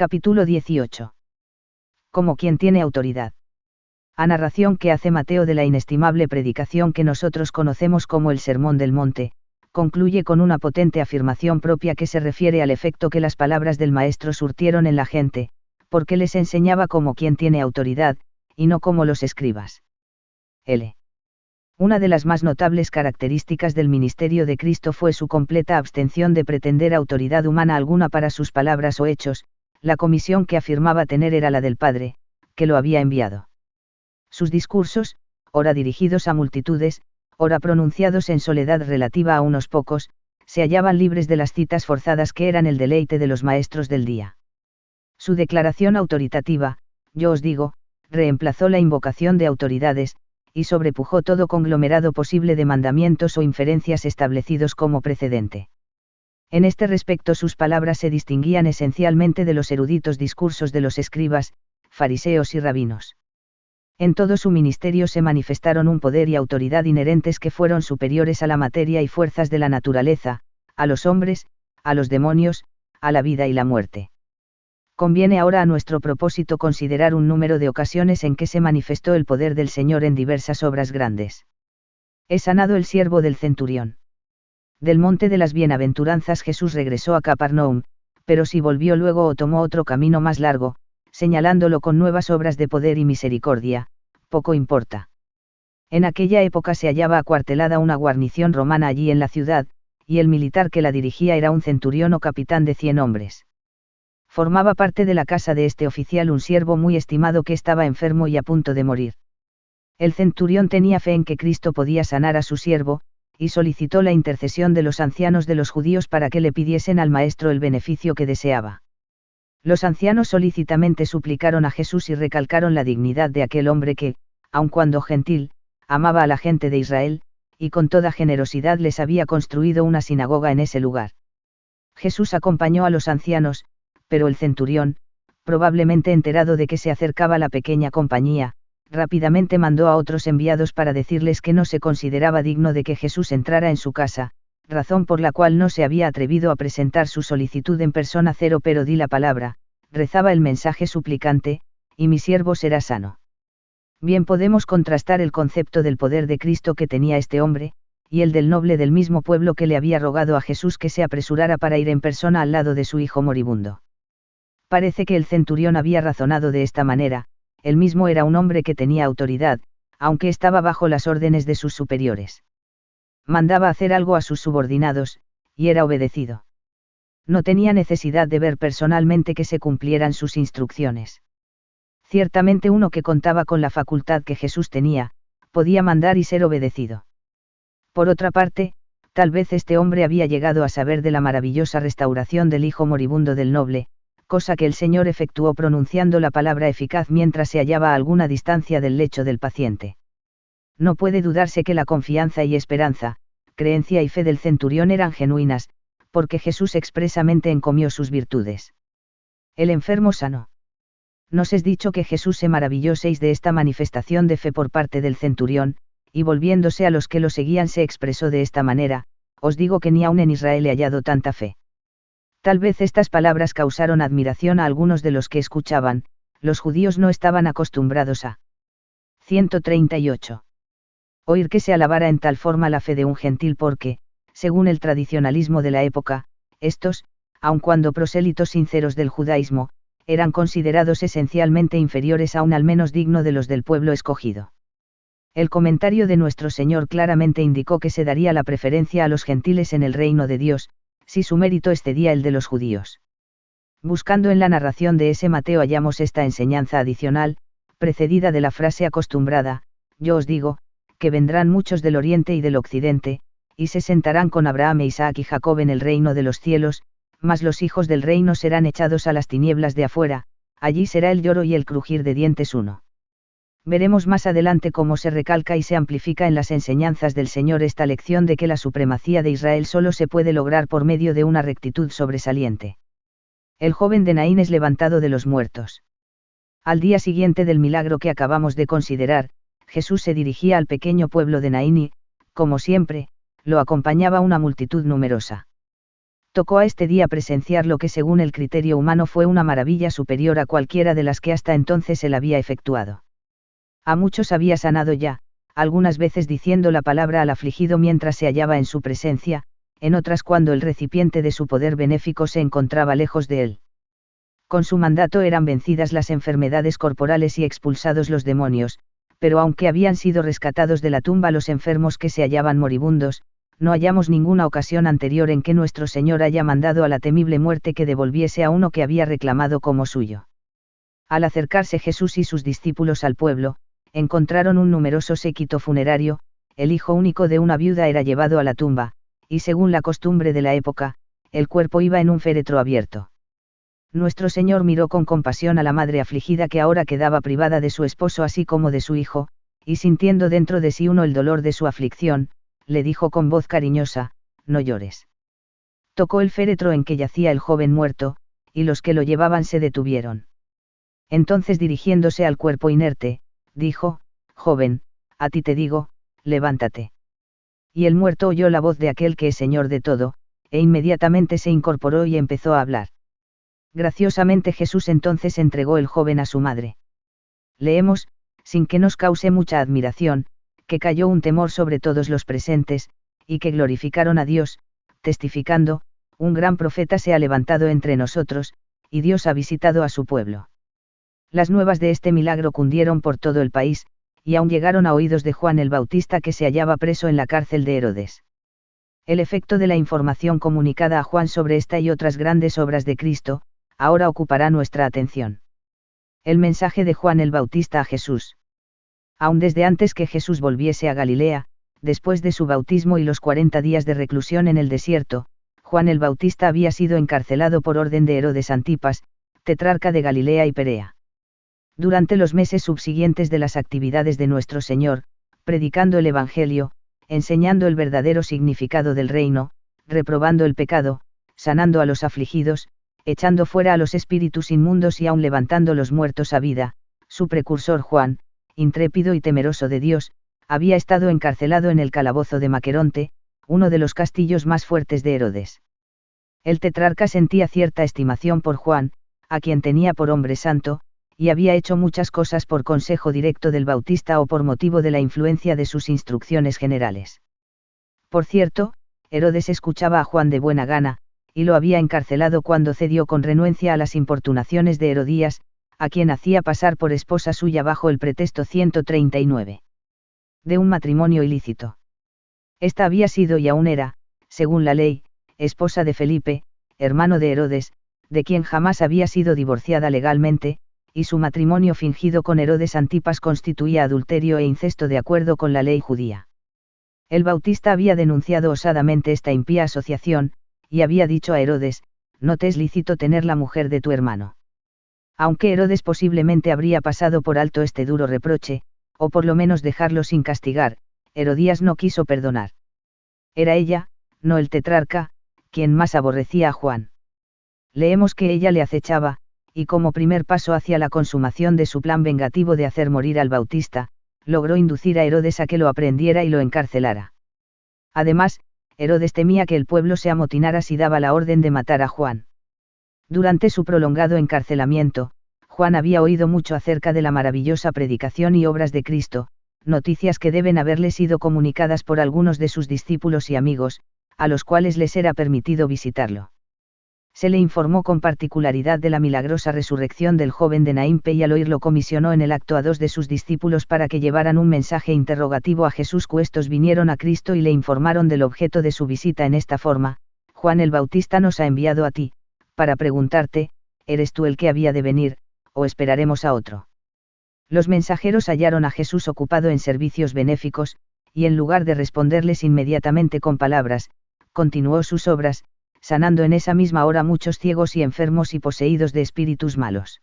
Capítulo 18. Como quien tiene autoridad. A narración que hace Mateo de la inestimable predicación que nosotros conocemos como el Sermón del Monte, concluye con una potente afirmación propia que se refiere al efecto que las palabras del Maestro surtieron en la gente, porque les enseñaba como quien tiene autoridad, y no como los escribas. L. Una de las más notables características del ministerio de Cristo fue su completa abstención de pretender autoridad humana alguna para sus palabras o hechos. La comisión que afirmaba tener era la del Padre, que lo había enviado. Sus discursos, ora dirigidos a multitudes, ora pronunciados en soledad relativa a unos pocos, se hallaban libres de las citas forzadas que eran el deleite de los maestros del día. Su declaración autoritativa, yo os digo, reemplazó la invocación de autoridades, y sobrepujó todo conglomerado posible de mandamientos o inferencias establecidos como precedente. En este respecto sus palabras se distinguían esencialmente de los eruditos discursos de los escribas, fariseos y rabinos. En todo su ministerio se manifestaron un poder y autoridad inherentes que fueron superiores a la materia y fuerzas de la naturaleza, a los hombres, a los demonios, a la vida y la muerte. Conviene ahora a nuestro propósito considerar un número de ocasiones en que se manifestó el poder del Señor en diversas obras grandes. He sanado el siervo del centurión. Del monte de las bienaventuranzas Jesús regresó a Capernaum, pero si volvió luego o tomó otro camino más largo, señalándolo con nuevas obras de poder y misericordia, poco importa. En aquella época se hallaba acuartelada una guarnición romana allí en la ciudad, y el militar que la dirigía era un centurión o capitán de 100 hombres. Formaba parte de la casa de este oficial un siervo muy estimado que estaba enfermo y a punto de morir. El centurión tenía fe en que Cristo podía sanar a su siervo, y solicitó la intercesión de los ancianos de los judíos para que le pidiesen al maestro el beneficio que deseaba. Los ancianos solícitamente suplicaron a Jesús y recalcaron la dignidad de aquel hombre que, aun cuando gentil, amaba a la gente de Israel, y con toda generosidad les había construido una sinagoga en ese lugar. Jesús acompañó a los ancianos, pero el centurión, probablemente enterado de que se acercaba la pequeña compañía, rápidamente mandó a otros enviados para decirles que no se consideraba digno de que Jesús entrara en su casa, razón por la cual no se había atrevido a presentar su solicitud en persona. Pero di la palabra, rezaba el mensaje suplicante, y mi siervo será sano. Bien podemos contrastar el concepto del poder de Cristo que tenía este hombre, y el del noble del mismo pueblo que le había rogado a Jesús que se apresurara para ir en persona al lado de su hijo moribundo. Parece que el centurión había razonado de esta manera: él mismo era un hombre que tenía autoridad, aunque estaba bajo las órdenes de sus superiores. Mandaba hacer algo a sus subordinados, y era obedecido. No tenía necesidad de ver personalmente que se cumplieran sus instrucciones. Ciertamente uno que contaba con la facultad que Jesús tenía, podía mandar y ser obedecido. Por otra parte, tal vez este hombre había llegado a saber de la maravillosa restauración del hijo moribundo del noble, cosa que el Señor efectuó pronunciando la palabra eficaz mientras se hallaba a alguna distancia del lecho del paciente. No puede dudarse que la confianza y esperanza, creencia y fe del centurión eran genuinas, porque Jesús expresamente encomió sus virtudes. El enfermo sanó. Nos es dicho que Jesús se maravilló de esta manifestación de fe por parte del centurión, y volviéndose a los que lo seguían se expresó de esta manera: os digo que ni aun en Israel he hallado tanta fe. Tal vez estas palabras causaron admiración a algunos de los que escuchaban. Los judíos no estaban acostumbrados a 138. Oír que se alabara en tal forma la fe de un gentil porque, según el tradicionalismo de la época, estos, aun cuando prosélitos sinceros del judaísmo, eran considerados esencialmente inferiores a un al menos digno de los del pueblo escogido. El comentario de nuestro Señor claramente indicó que se daría la preferencia a los gentiles en el reino de Dios, si su mérito excedía el de los judíos. Buscando en la narración de ese Mateo hallamos esta enseñanza adicional, precedida de la frase acostumbrada: yo os digo, que vendrán muchos del oriente y del occidente, y se sentarán con Abraham e Isaac y Jacob en el reino de los cielos, mas los hijos del reino serán echados a las tinieblas de afuera, allí será el lloro y el crujir de dientes. 1. Veremos más adelante cómo se recalca y se amplifica en las enseñanzas del Señor esta lección de que la supremacía de Israel solo se puede lograr por medio de una rectitud sobresaliente. El joven de Naín es levantado de los muertos. Al día siguiente del milagro que acabamos de considerar, Jesús se dirigía al pequeño pueblo de Naín y, como siempre, lo acompañaba una multitud numerosa. Tocó a este día presenciar lo que según el criterio humano fue una maravilla superior a cualquiera de las que hasta entonces él había efectuado. A muchos había sanado ya, algunas veces diciendo la palabra al afligido mientras se hallaba en su presencia, en otras cuando el recipiente de su poder benéfico se encontraba lejos de él. Con su mandato eran vencidas las enfermedades corporales y expulsados los demonios, pero aunque habían sido rescatados de la tumba los enfermos que se hallaban moribundos, no hallamos ninguna ocasión anterior en que nuestro Señor haya mandado a la temible muerte que devolviese a uno que había reclamado como suyo. Al acercarse Jesús y sus discípulos al pueblo, encontraron un numeroso séquito funerario, el hijo único de una viuda era llevado a la tumba, y según la costumbre de la época, el cuerpo iba en un féretro abierto. Nuestro Señor miró con compasión a la madre afligida que ahora quedaba privada de su esposo así como de su hijo, y sintiendo dentro de sí uno el dolor de su aflicción, le dijo con voz cariñosa, no llores. Tocó el féretro en que yacía el joven muerto, y los que lo llevaban se detuvieron. Entonces dirigiéndose al cuerpo inerte, dijo, joven, a ti te digo, levántate. Y el muerto oyó la voz de aquel que es Señor de todo, e inmediatamente se incorporó y empezó a hablar. Graciosamente Jesús entonces entregó el joven a su madre. Leemos, sin que nos cause mucha admiración, que cayó un temor sobre todos los presentes, y que glorificaron a Dios, testificando, un gran profeta se ha levantado entre nosotros, y Dios ha visitado a su pueblo. Las nuevas de este milagro cundieron por todo el país, y aún llegaron a oídos de Juan el Bautista que se hallaba preso en la cárcel de Herodes. El efecto de la información comunicada a Juan sobre esta y otras grandes obras de Cristo, ahora ocupará nuestra atención. El mensaje de Juan el Bautista a Jesús. Aún desde antes que Jesús volviese a Galilea, después de su bautismo y los 40 días de reclusión en el desierto, Juan el Bautista había sido encarcelado por orden de Herodes Antipas, tetrarca de Galilea y Perea. Durante los meses subsiguientes de las actividades de nuestro Señor, predicando el Evangelio, enseñando el verdadero significado del reino, reprobando el pecado, sanando a los afligidos, echando fuera a los espíritus inmundos y aun levantando los muertos a vida, su precursor Juan, intrépido y temeroso de Dios, había estado encarcelado en el calabozo de Maqueronte, uno de los castillos más fuertes de Herodes. El tetrarca sentía cierta estimación por Juan, a quien tenía por hombre santo, y había hecho muchas cosas por consejo directo del Bautista o por motivo de la influencia de sus instrucciones generales. Por cierto, Herodes escuchaba a Juan de buena gana, y lo había encarcelado cuando cedió con renuencia a las importunaciones de Herodías, a quien hacía pasar por esposa suya bajo el pretexto 139. De un matrimonio ilícito. Esta había sido y aún era, según la ley, esposa de Felipe, hermano de Herodes, de quien jamás había sido divorciada legalmente, y su matrimonio fingido con Herodes Antipas constituía adulterio e incesto de acuerdo con la ley judía. El Bautista había denunciado osadamente esta impía asociación, y había dicho a Herodes, no te es lícito tener la mujer de tu hermano. Aunque Herodes posiblemente habría pasado por alto este duro reproche, o por lo menos dejarlo sin castigar, Herodías no quiso perdonar. Era ella, no el tetrarca, quien más aborrecía a Juan. Leemos que ella le acechaba, y como primer paso hacia la consumación de su plan vengativo de hacer morir al Bautista, logró inducir a Herodes a que lo aprehendiera y lo encarcelara. Además, Herodes temía que el pueblo se amotinara si daba la orden de matar a Juan. Durante su prolongado encarcelamiento, Juan había oído mucho acerca de la maravillosa predicación y obras de Cristo, noticias que deben haberle sido comunicadas por algunos de sus discípulos y amigos, a los cuales les era permitido visitarlo. Se le informó con particularidad de la milagrosa resurrección del joven de Naimpe y al oírlo comisionó en el acto a 2 de sus discípulos para que llevaran un mensaje interrogativo a Jesús. Estos vinieron a Cristo y le informaron del objeto de su visita en esta forma: Juan el Bautista nos ha enviado a ti, para preguntarte, ¿eres tú el que había de venir, o esperaremos a otro? Los mensajeros hallaron a Jesús ocupado en servicios benéficos, y en lugar de responderles inmediatamente con palabras, continuó sus obras, sanando en esa misma hora muchos ciegos y enfermos y poseídos de espíritus malos.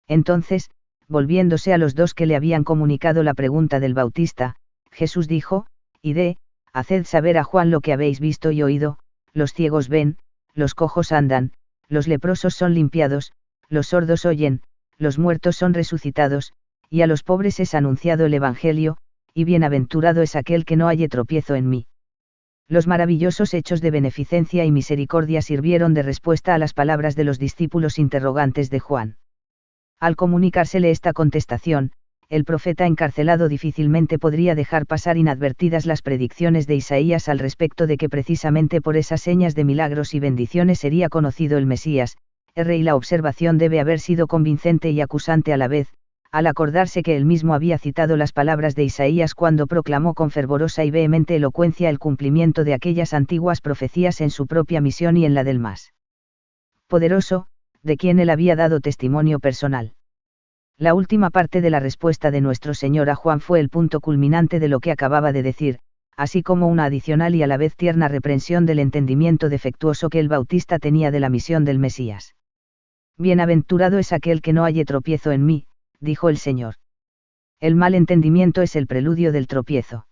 Entonces, volviéndose a los 2 que le habían comunicado la pregunta del Bautista, Jesús dijo, id, haced saber a Juan lo que habéis visto y oído: los ciegos ven, los cojos andan, los leprosos son limpiados, los sordos oyen, los muertos son resucitados, y a los pobres es anunciado el Evangelio, y bienaventurado es aquel que no halle tropiezo en mí. Los maravillosos hechos de beneficencia y misericordia sirvieron de respuesta a las palabras de los discípulos interrogantes de Juan. Al comunicársele esta contestación, el profeta encarcelado difícilmente podría dejar pasar inadvertidas las predicciones de Isaías al respecto de que precisamente por esas señas de milagros y bendiciones sería conocido el Mesías. Y la observación debe haber sido convincente y acusante a la vez, al acordarse que él mismo había citado las palabras de Isaías cuando proclamó con fervorosa y vehemente elocuencia el cumplimiento de aquellas antiguas profecías en su propia misión y en la del más poderoso, de quien él había dado testimonio personal. La última parte de la respuesta de nuestro Señor a Juan fue el punto culminante de lo que acababa de decir, así como una adicional y a la vez tierna reprensión del entendimiento defectuoso que el Bautista tenía de la misión del Mesías. Bienaventurado es aquel que no halle tropiezo en mí, dijo el Señor. El mal entendimiento es el preludio del tropiezo.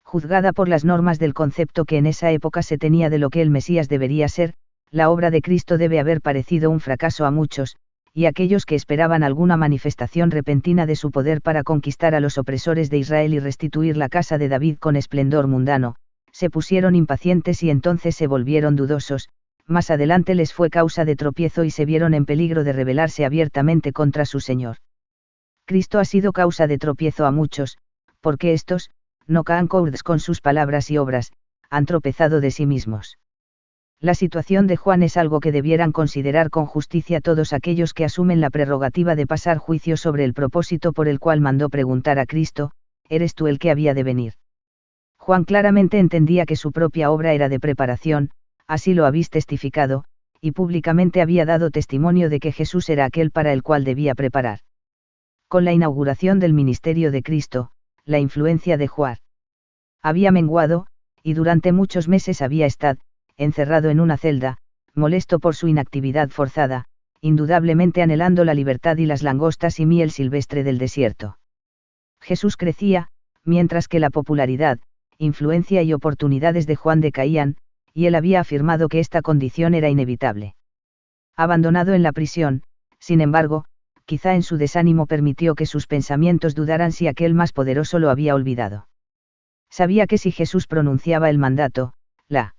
Juzgada por las normas del concepto que en esa época se tenía de lo que el Mesías debería ser, la obra de Cristo debe haber parecido un fracaso a muchos, y aquellos que esperaban alguna manifestación repentina de su poder para conquistar a los opresores de Israel y restituir la casa de David con esplendor mundano, se pusieron impacientes y entonces se volvieron dudosos. Más adelante les fue causa de tropiezo y se vieron en peligro de rebelarse abiertamente contra su Señor. Cristo ha sido causa de tropiezo a muchos, porque estos, no concordes con sus palabras y obras, han tropezado de sí mismos. La situación de Juan es algo que debieran considerar con justicia todos aquellos que asumen la prerrogativa de pasar juicio sobre el propósito por el cual mandó preguntar a Cristo, ¿eres tú el que había de venir? Juan claramente entendía que su propia obra era de preparación, así lo habéis testificado, y públicamente había dado testimonio de que Jesús era aquel para el cual debía preparar. Con la inauguración del ministerio de Cristo, la influencia de Juan había menguado, y durante muchos meses había estado, encerrado en una celda, molesto por su inactividad forzada, indudablemente anhelando la libertad y las langostas y miel silvestre del desierto. Jesús crecía, mientras que la popularidad, influencia y oportunidades de Juan decaían, y él había afirmado que esta condición era inevitable. Abandonado en la prisión, sin embargo, quizá en su desánimo permitió que sus pensamientos dudaran si aquel más poderoso lo había olvidado. Sabía que si Jesús pronunciaba el mandato, la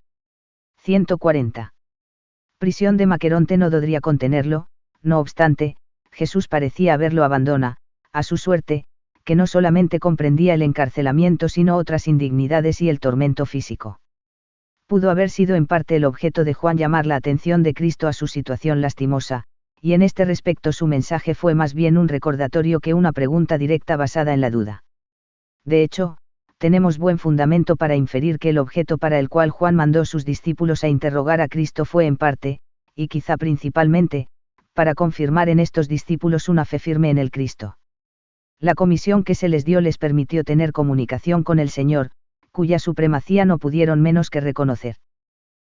140. Prisión de Maqueronte no podría contenerlo, no obstante, Jesús parecía haberlo abandonado, a su suerte, que no solamente comprendía el encarcelamiento sino otras indignidades y el tormento físico. Pudo haber sido en parte el objeto de Juan llamar la atención de Cristo a su situación lastimosa, y en este respecto su mensaje fue más bien un recordatorio que una pregunta directa basada en la duda. De hecho, tenemos buen fundamento para inferir que el objeto para el cual Juan mandó sus discípulos a interrogar a Cristo fue en parte, y quizá principalmente, para confirmar en estos discípulos una fe firme en el Cristo. La comisión que se les dio les permitió tener comunicación con el Señor, cuya supremacía no pudieron menos que reconocer.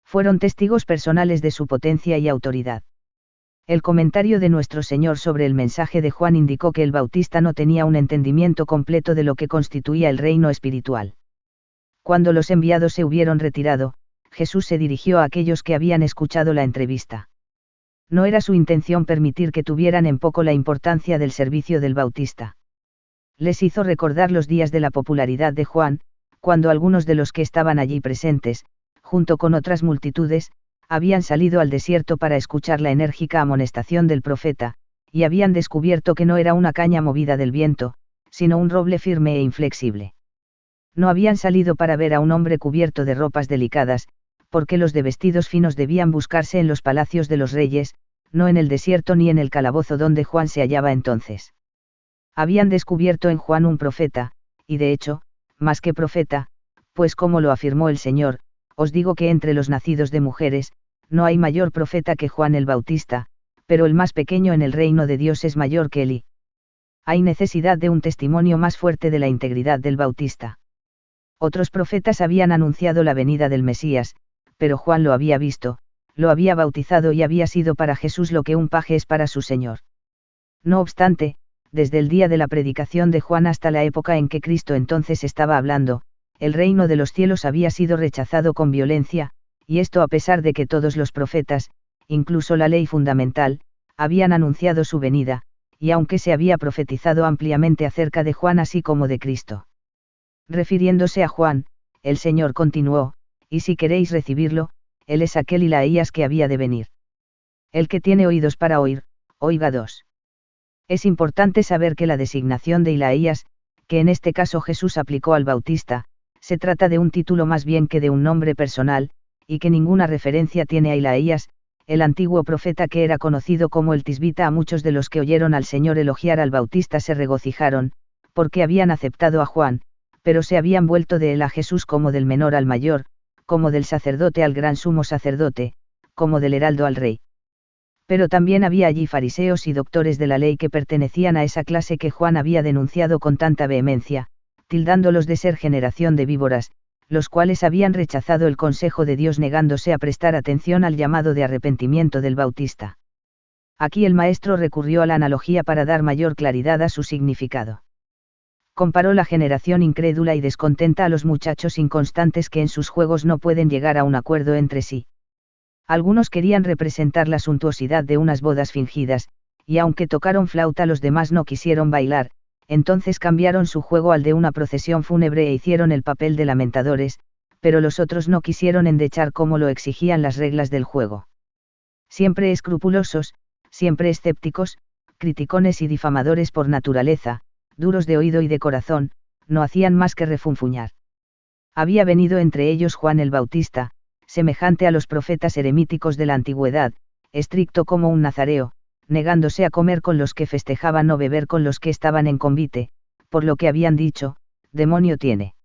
Fueron testigos personales de su potencia y autoridad. El comentario de nuestro Señor sobre el mensaje de Juan indicó que el Bautista no tenía un entendimiento completo de lo que constituía el reino espiritual. Cuando los enviados se hubieron retirado, Jesús se dirigió a aquellos que habían escuchado la entrevista. No era su intención permitir que tuvieran en poco la importancia del servicio del Bautista. Les hizo recordar los días de la popularidad de Juan, cuando algunos de los que estaban allí presentes, junto con otras multitudes, habían salido al desierto para escuchar la enérgica amonestación del profeta, y habían descubierto que no era una caña movida del viento, sino un roble firme e inflexible. No habían salido para ver a un hombre cubierto de ropas delicadas, porque los de vestidos finos debían buscarse en los palacios de los reyes, no en el desierto ni en el calabozo donde Juan se hallaba entonces. Habían descubierto en Juan un profeta, y de hecho, más que profeta, pues como lo afirmó el Señor, os digo que entre los nacidos de mujeres, no hay mayor profeta que Juan el Bautista, pero el más pequeño en el reino de Dios es mayor que él. Hay necesidad de un testimonio más fuerte de la integridad del Bautista. Otros profetas habían anunciado la venida del Mesías, pero Juan lo había visto, lo había bautizado y había sido para Jesús lo que un paje es para su Señor. No obstante, desde el día de la predicación de Juan hasta la época en que Cristo entonces estaba hablando, el reino de los cielos había sido rechazado con violencia, y esto a pesar de que todos los profetas, incluso la ley fundamental, habían anunciado su venida, y aunque se había profetizado ampliamente acerca de Juan así como de Cristo. Refiriéndose a Juan, el Señor continuó, y si queréis recibirlo, él es aquel Isaías que había de venir. El que tiene oídos para oír, oiga. 2. Es importante saber que la designación de Isaías, que en este caso Jesús aplicó al Bautista, se trata de un título más bien que de un nombre personal, y que ninguna referencia tiene a Isaías, el antiguo profeta que era conocido como el Tisbita. A muchos de los que oyeron al Señor elogiar al Bautista se regocijaron, porque habían aceptado a Juan, pero se habían vuelto de él a Jesús como del menor al mayor, como del sacerdote al gran sumo sacerdote, como del heraldo al rey. Pero también había allí fariseos y doctores de la ley que pertenecían a esa clase que Juan había denunciado con tanta vehemencia, tildándolos de ser generación de víboras, los cuales habían rechazado el consejo de Dios negándose a prestar atención al llamado de arrepentimiento del Bautista. Aquí el maestro recurrió a la analogía para dar mayor claridad a su significado. Comparó la generación incrédula y descontenta a los muchachos inconstantes que en sus juegos no pueden llegar a un acuerdo entre sí. Algunos querían representar la suntuosidad de unas bodas fingidas, y aunque tocaron flauta los demás no quisieron bailar, entonces cambiaron su juego al de una procesión fúnebre e hicieron el papel de lamentadores, pero los otros no quisieron endechar como lo exigían las reglas del juego. Siempre escrupulosos, siempre escépticos, criticones y difamadores por naturaleza, duros de oído y de corazón, no hacían más que refunfuñar. Había venido entre ellos Juan el Bautista, semejante a los profetas eremíticos de la antigüedad, estricto como un nazareo, negándose a comer con los que festejaban o beber con los que estaban en convite, por lo que habían dicho, demonio tiene.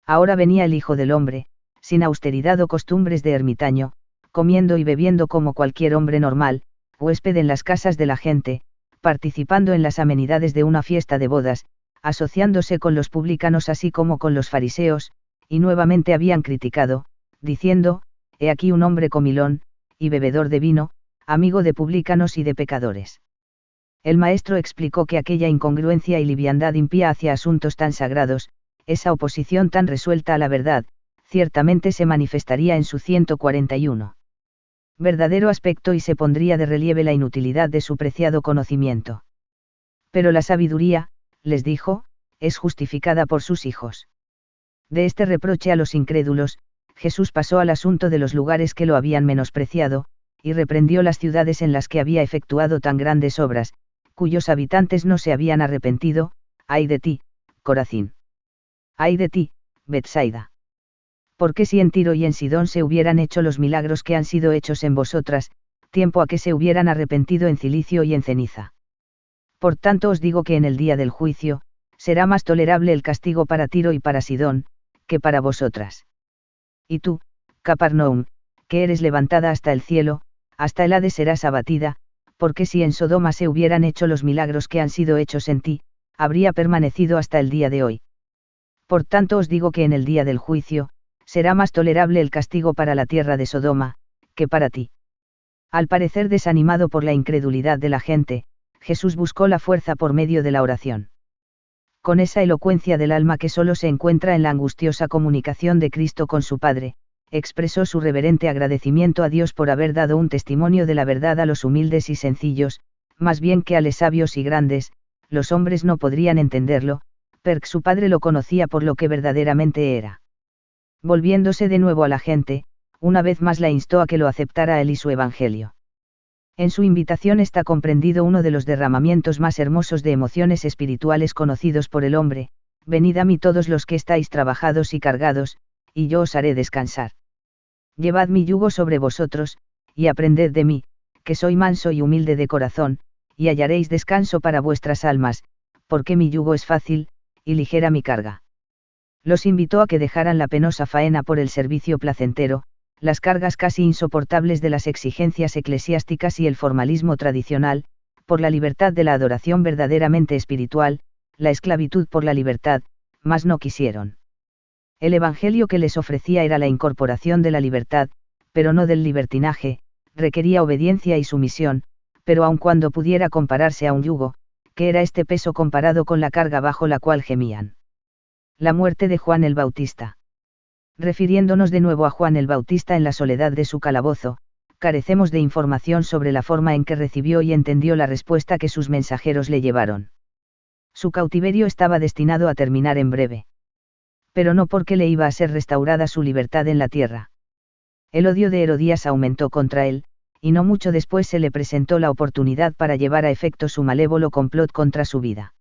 Ahora venía el Hijo del Hombre, sin austeridad o costumbres de ermitaño, comiendo y bebiendo como cualquier hombre normal, huésped en las casas de la gente, participando en las amenidades de una fiesta de bodas, asociándose con los publicanos así como con los fariseos, y nuevamente habían criticado, diciendo, he aquí un hombre comilón, y bebedor de vino, amigo de publicanos y de pecadores. El maestro explicó que aquella incongruencia y liviandad impía hacia asuntos tan sagrados, esa oposición tan resuelta a la verdad, ciertamente se manifestaría en su 141. Verdadero aspecto y se pondría de relieve la inutilidad de su preciado conocimiento. Pero la sabiduría, les dijo, es justificada por sus hijos. De este reproche a los incrédulos, Jesús pasó al asunto de los lugares que lo habían menospreciado, y reprendió las ciudades en las que había efectuado tan grandes obras, cuyos habitantes no se habían arrepentido. Ay de ti, Corazín. Ay de ti, Betsaida. Porque si en Tiro y en Sidón se hubieran hecho los milagros que han sido hechos en vosotras, tiempo a que se hubieran arrepentido en cilicio y en ceniza. Por tanto os digo que en el día del juicio, será más tolerable el castigo para Tiro y para Sidón, que para vosotras. Y tú, Capernaum, que eres levantada hasta el cielo, hasta el Hades serás abatida, porque si en Sodoma se hubieran hecho los milagros que han sido hechos en ti, habría permanecido hasta el día de hoy. Por tanto os digo que en el día del juicio, será más tolerable el castigo para la tierra de Sodoma, que para ti. Al parecer desanimado por la incredulidad de la gente, Jesús buscó la fuerza por medio de la oración. Con esa elocuencia del alma que solo se encuentra en la angustiosa comunicación de Cristo con su Padre, expresó su reverente agradecimiento a Dios por haber dado un testimonio de la verdad a los humildes y sencillos, más bien que a los sabios y grandes. Los hombres no podrían entenderlo, porque su Padre lo conocía por lo que verdaderamente era. Volviéndose de nuevo a la gente, una vez más la instó a que lo aceptara a él y su evangelio. En su invitación está comprendido uno de los derramamientos más hermosos de emociones espirituales conocidos por el hombre: venid a mí todos los que estáis trabajados y cargados, y yo os haré descansar. Llevad mi yugo sobre vosotros, y aprended de mí, que soy manso y humilde de corazón, y hallaréis descanso para vuestras almas, porque mi yugo es fácil, y ligera mi carga. Los invitó a que dejaran la penosa faena por el servicio placentero, las cargas casi insoportables de las exigencias eclesiásticas y el formalismo tradicional, por la libertad de la adoración verdaderamente espiritual, la esclavitud por la libertad, mas no quisieron. El evangelio que les ofrecía era la incorporación de la libertad, pero no del libertinaje, requería obediencia y sumisión, pero aun cuando pudiera compararse a un yugo, ¿qué era este peso comparado con la carga bajo la cual gemían? La muerte de Juan el Bautista. Refiriéndonos de nuevo a Juan el Bautista en la soledad de su calabozo, carecemos de información sobre la forma en que recibió y entendió la respuesta que sus mensajeros le llevaron. Su cautiverio estaba destinado a terminar en breve. Pero no porque le iba a ser restaurada su libertad en la tierra. El odio de Herodías aumentó contra él, y no mucho después se le presentó la oportunidad para llevar a efecto su malévolo complot contra su vida.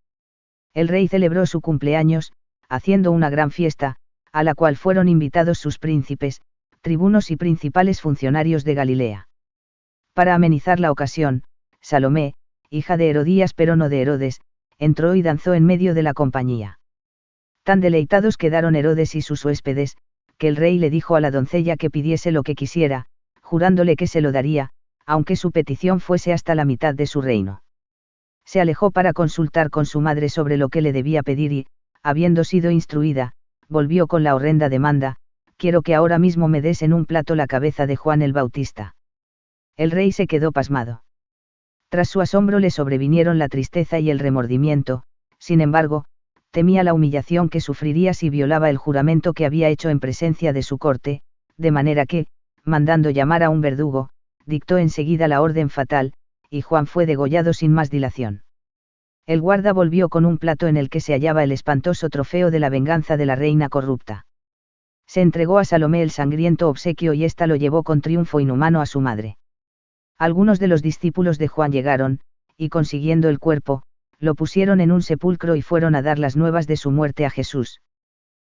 El rey celebró su cumpleaños, haciendo una gran fiesta, a la cual fueron invitados sus príncipes, tribunos y principales funcionarios de Galilea. Para amenizar la ocasión, Salomé, hija de Herodías pero no de Herodes, entró y danzó en medio de la compañía. Tan deleitados quedaron Herodes y sus huéspedes, que el rey le dijo a la doncella que pidiese lo que quisiera, jurándole que se lo daría, aunque su petición fuese hasta la mitad de su reino. Se alejó para consultar con su madre sobre lo que le debía pedir y, habiendo sido instruida, volvió con la horrenda demanda: quiero que ahora mismo me des en un plato la cabeza de Juan el Bautista. El rey se quedó pasmado. Tras su asombro le sobrevinieron la tristeza y el remordimiento, sin embargo, temía la humillación que sufriría si violaba el juramento que había hecho en presencia de su corte, de manera que, mandando llamar a un verdugo, dictó enseguida la orden fatal, y Juan fue degollado sin más dilación. El guarda volvió con un plato en el que se hallaba el espantoso trofeo de la venganza de la reina corrupta. Se entregó a Salomé el sangriento obsequio y ésta lo llevó con triunfo inhumano a su madre. Algunos de los discípulos de Juan llegaron, y consiguiendo el cuerpo, lo pusieron en un sepulcro y fueron a dar las nuevas de su muerte a Jesús.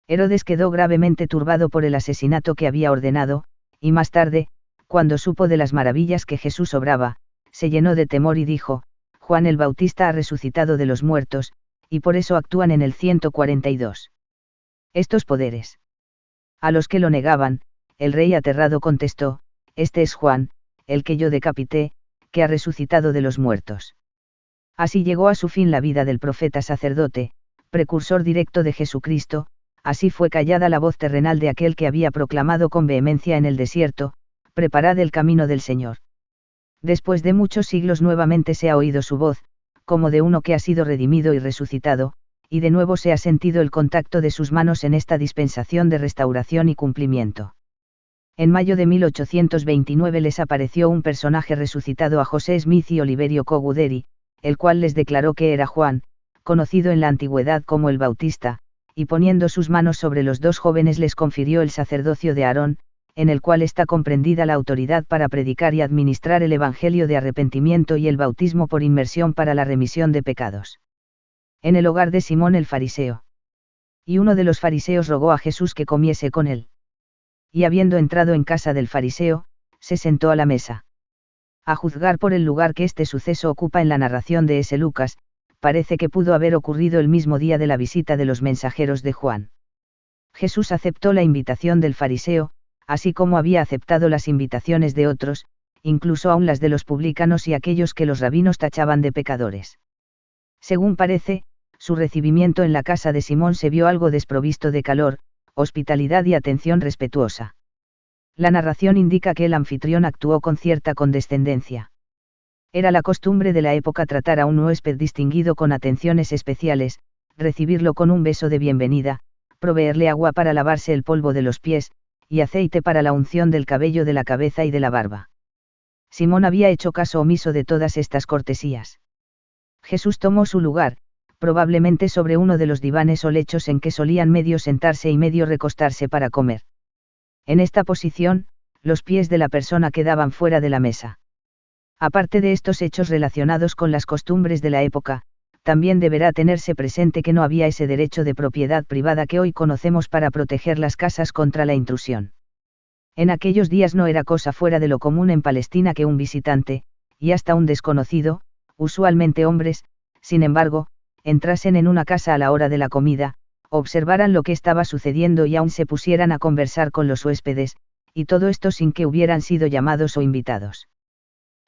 Herodes quedó gravemente turbado por el asesinato que había ordenado, y más tarde, cuando supo de las maravillas que Jesús obraba, se llenó de temor y dijo: Juan el Bautista ha resucitado de los muertos, y por eso actúan en el 142. Estos poderes. A los que lo negaban, el rey aterrado contestó: este es Juan, el que yo decapité, que ha resucitado de los muertos. Así llegó a su fin la vida del profeta sacerdote, precursor directo de Jesucristo, así fue callada la voz terrenal de aquel que había proclamado con vehemencia en el desierto: preparad el camino del Señor. Después de muchos siglos nuevamente se ha oído su voz, como de uno que ha sido redimido y resucitado, y de nuevo se ha sentido el contacto de sus manos en esta dispensación de restauración y cumplimiento. En mayo de 1829 les apareció un personaje resucitado a José Smith y Oliverio Coguderi, el cual les declaró que era Juan, conocido en la antigüedad como el Bautista, y poniendo sus manos sobre los dos jóvenes les confirió el sacerdocio de Aarón, en el cual está comprendida la autoridad para predicar y administrar el Evangelio de arrepentimiento y el bautismo por inmersión para la remisión de pecados. En el hogar de Simón el fariseo. Y uno de los fariseos rogó a Jesús que comiese con él. Y habiendo entrado en casa del fariseo, se sentó a la mesa. A juzgar por el lugar que este suceso ocupa en la narración de ese Lucas, parece que pudo haber ocurrido el mismo día de la visita de los mensajeros de Juan. Jesús aceptó la invitación del fariseo, así como había aceptado las invitaciones de otros, incluso aun las de los publicanos y aquellos que los rabinos tachaban de pecadores. Según parece, su recibimiento en la casa de Simón se vio algo desprovisto de calor, hospitalidad y atención respetuosa. La narración indica que el anfitrión actuó con cierta condescendencia. Era la costumbre de la época tratar a un huésped distinguido con atenciones especiales, recibirlo con un beso de bienvenida, proveerle agua para lavarse el polvo de los pies, y aceite para la unción del cabello de la cabeza y de la barba. Simón había hecho caso omiso de todas estas cortesías. Jesús tomó su lugar, probablemente sobre uno de los divanes o lechos en que solían medio sentarse y medio recostarse para comer. En esta posición, los pies de la persona quedaban fuera de la mesa. Aparte de estos hechos relacionados con las costumbres de la época, también deberá tenerse presente que no había ese derecho de propiedad privada que hoy conocemos para proteger las casas contra la intrusión. En aquellos días no era cosa fuera de lo común en Palestina que un visitante, y hasta un desconocido, usualmente hombres, sin embargo, entrasen en una casa a la hora de la comida, observaran lo que estaba sucediendo y aún se pusieran a conversar con los huéspedes, y todo esto sin que hubieran sido llamados o invitados.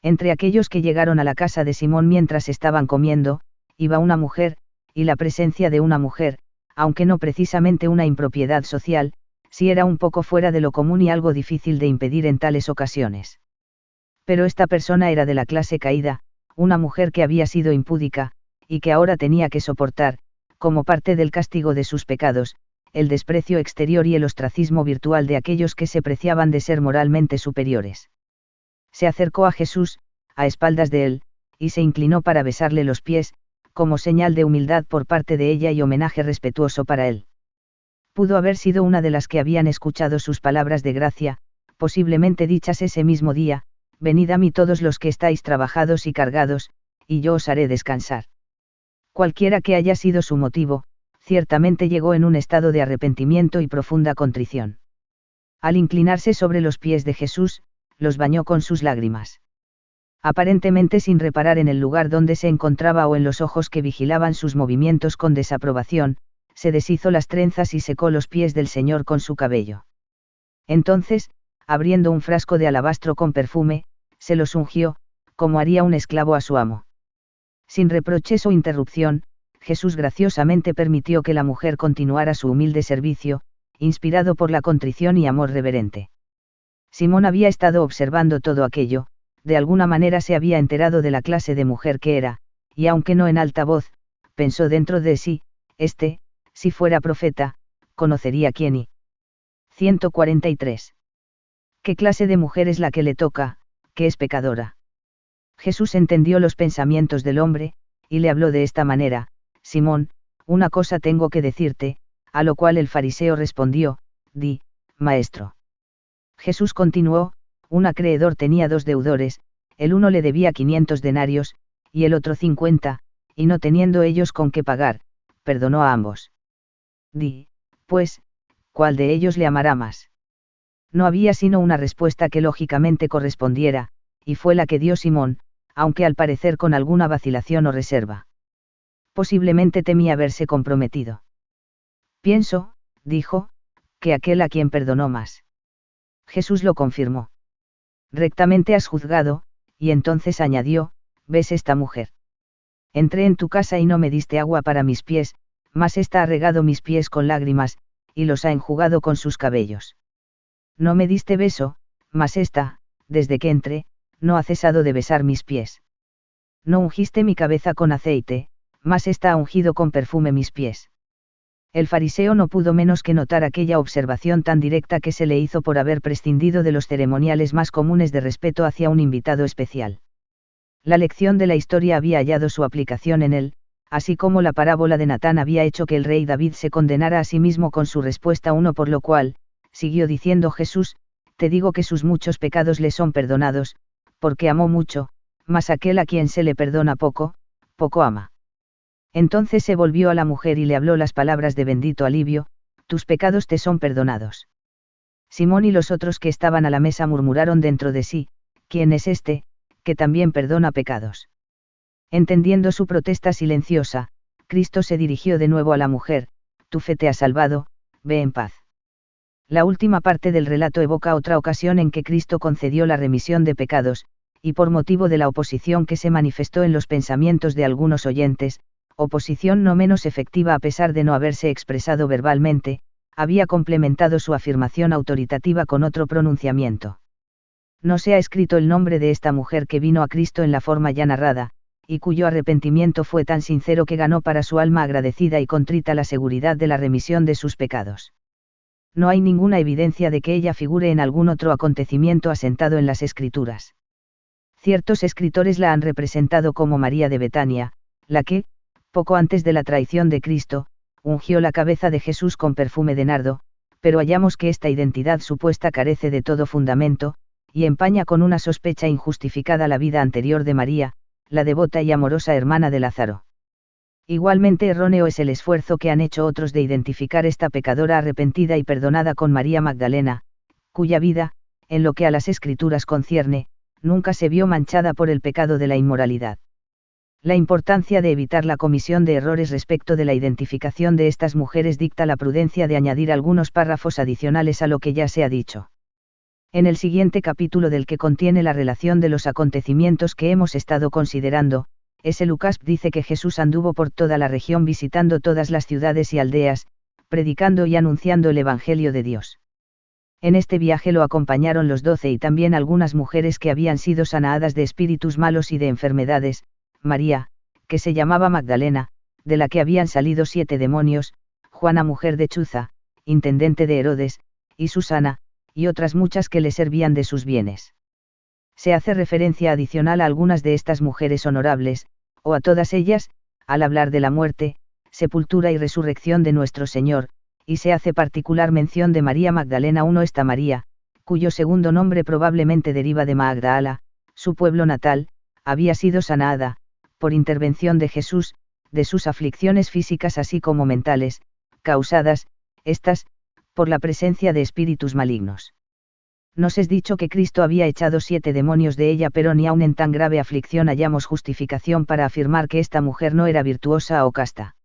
Entre aquellos que llegaron a la casa de Simón mientras estaban comiendo, iba una mujer, y la presencia de una mujer, aunque no precisamente una impropiedad social, sí era un poco fuera de lo común y algo difícil de impedir en tales ocasiones. Pero esta persona era de la clase caída, una mujer que había sido impúdica, y que ahora tenía que soportar, como parte del castigo de sus pecados, el desprecio exterior y el ostracismo virtual de aquellos que se preciaban de ser moralmente superiores. Se acercó a Jesús, a espaldas de él, y se inclinó para besarle los pies, como señal de humildad por parte de ella y homenaje respetuoso para él. Pudo haber sido una de las que habían escuchado sus palabras de gracia, posiblemente dichas ese mismo día: venid a mí todos los que estáis trabajados y cargados, y yo os haré descansar. Cualquiera que haya sido su motivo, ciertamente llegó en un estado de arrepentimiento y profunda contrición. Al inclinarse sobre los pies de Jesús, los bañó con sus lágrimas. Aparentemente sin reparar en el lugar donde se encontraba o en los ojos que vigilaban sus movimientos con desaprobación, se deshizo las trenzas y secó los pies del Señor con su cabello. Entonces, abriendo un frasco de alabastro con perfume, se los ungió, como haría un esclavo a su amo. Sin reproches o interrupción, Jesús graciosamente permitió que la mujer continuara su humilde servicio, inspirado por la contrición y amor reverente. Simón había estado observando todo aquello, de alguna manera se había enterado de la clase de mujer que era, y aunque no en alta voz, pensó dentro de sí: si fuera profeta, conocería quién y. 143. ¿Qué clase de mujer es la que le toca, que es pecadora? Jesús entendió los pensamientos del hombre, y le habló de esta manera: Simón, una cosa tengo que decirte. A lo cual el fariseo respondió: di, maestro. Jesús continuó: un acreedor tenía 2 deudores, el uno le debía 500 denarios, y el otro 50, y no teniendo ellos con qué pagar, perdonó a ambos. Di, pues, ¿cuál de ellos le amará más? No había sino una respuesta que lógicamente correspondiera, y fue la que dio Simón, aunque al parecer con alguna vacilación o reserva. Posiblemente temía verse comprometido. Pienso, dijo, que aquel a quien perdonó más. Jesús lo confirmó. Rectamente has juzgado, y entonces añadió: ¿ves esta mujer? Entré en tu casa y no me diste agua para mis pies, mas ésta ha regado mis pies con lágrimas, y los ha enjugado con sus cabellos. No me diste beso, mas ésta, desde que entré, no ha cesado de besar mis pies. No ungiste mi cabeza con aceite, mas ésta ha ungido con perfume mis pies. El fariseo no pudo menos que notar aquella observación tan directa que se le hizo por haber prescindido de los ceremoniales más comunes de respeto hacia un invitado especial. La lección de la historia había hallado su aplicación en él, así como la parábola de Natán había hecho que el rey David se condenara a sí mismo con su respuesta 1, por lo cual, siguió diciendo Jesús: te digo que sus muchos pecados le son perdonados, porque amó mucho, mas aquel a quien se le perdona poco, poco ama. Entonces se volvió a la mujer y le habló las palabras de bendito alivio: tus pecados te son perdonados. Simón y los otros que estaban a la mesa murmuraron dentro de sí: ¿quién es este, que también perdona pecados? Entendiendo su protesta silenciosa, Cristo se dirigió de nuevo a la mujer: tu fe te ha salvado, ve en paz. La última parte del relato evoca otra ocasión en que Cristo concedió la remisión de pecados, y por motivo de la oposición que se manifestó en los pensamientos de algunos oyentes, oposición no menos efectiva a pesar de no haberse expresado verbalmente, había complementado su afirmación autoritativa con otro pronunciamiento. No se ha escrito el nombre de esta mujer que vino a Cristo en la forma ya narrada, y cuyo arrepentimiento fue tan sincero que ganó para su alma agradecida y contrita la seguridad de la remisión de sus pecados. No hay ninguna evidencia de que ella figure en algún otro acontecimiento asentado en las Escrituras. Ciertos escritores la han representado como María de Betania, la que, poco antes de la traición de Cristo, ungió la cabeza de Jesús con perfume de nardo, pero hallamos que esta identidad supuesta carece de todo fundamento, y empaña con una sospecha injustificada la vida anterior de María, la devota y amorosa hermana de Lázaro. Igualmente erróneo es el esfuerzo que han hecho otros de identificar esta pecadora arrepentida y perdonada con María Magdalena, cuya vida, en lo que a las Escrituras concierne, nunca se vio manchada por el pecado de la inmoralidad. La importancia de evitar la comisión de errores respecto de la identificación de estas mujeres dicta la prudencia de añadir algunos párrafos adicionales a lo que ya se ha dicho. En el siguiente capítulo, del que contiene la relación de los acontecimientos que hemos estado considerando, Lucas dice que Jesús anduvo por toda la región visitando todas las ciudades y aldeas, predicando y anunciando el Evangelio de Dios. En este viaje lo acompañaron los 12 y también algunas mujeres que habían sido sanadas de espíritus malos y de enfermedades: María, que se llamaba Magdalena, de la que habían salido 7 demonios, Juana mujer de Chuza, intendente de Herodes, y Susana, y otras muchas que le servían de sus bienes. Se hace referencia adicional a algunas de estas mujeres honorables, o a todas ellas, al hablar de la muerte, sepultura y resurrección de nuestro Señor, y se hace particular mención de María Magdalena. 1. Esta María, cuyo segundo nombre probablemente deriva de Magdala, su pueblo natal, había sido sanada, por intervención de Jesús, de sus aflicciones físicas así como mentales, causadas, estas, por la presencia de espíritus malignos. Nos es dicho que Cristo había echado 7 demonios de ella, pero ni aun en tan grave aflicción hallamos justificación para afirmar que esta mujer no era virtuosa o casta.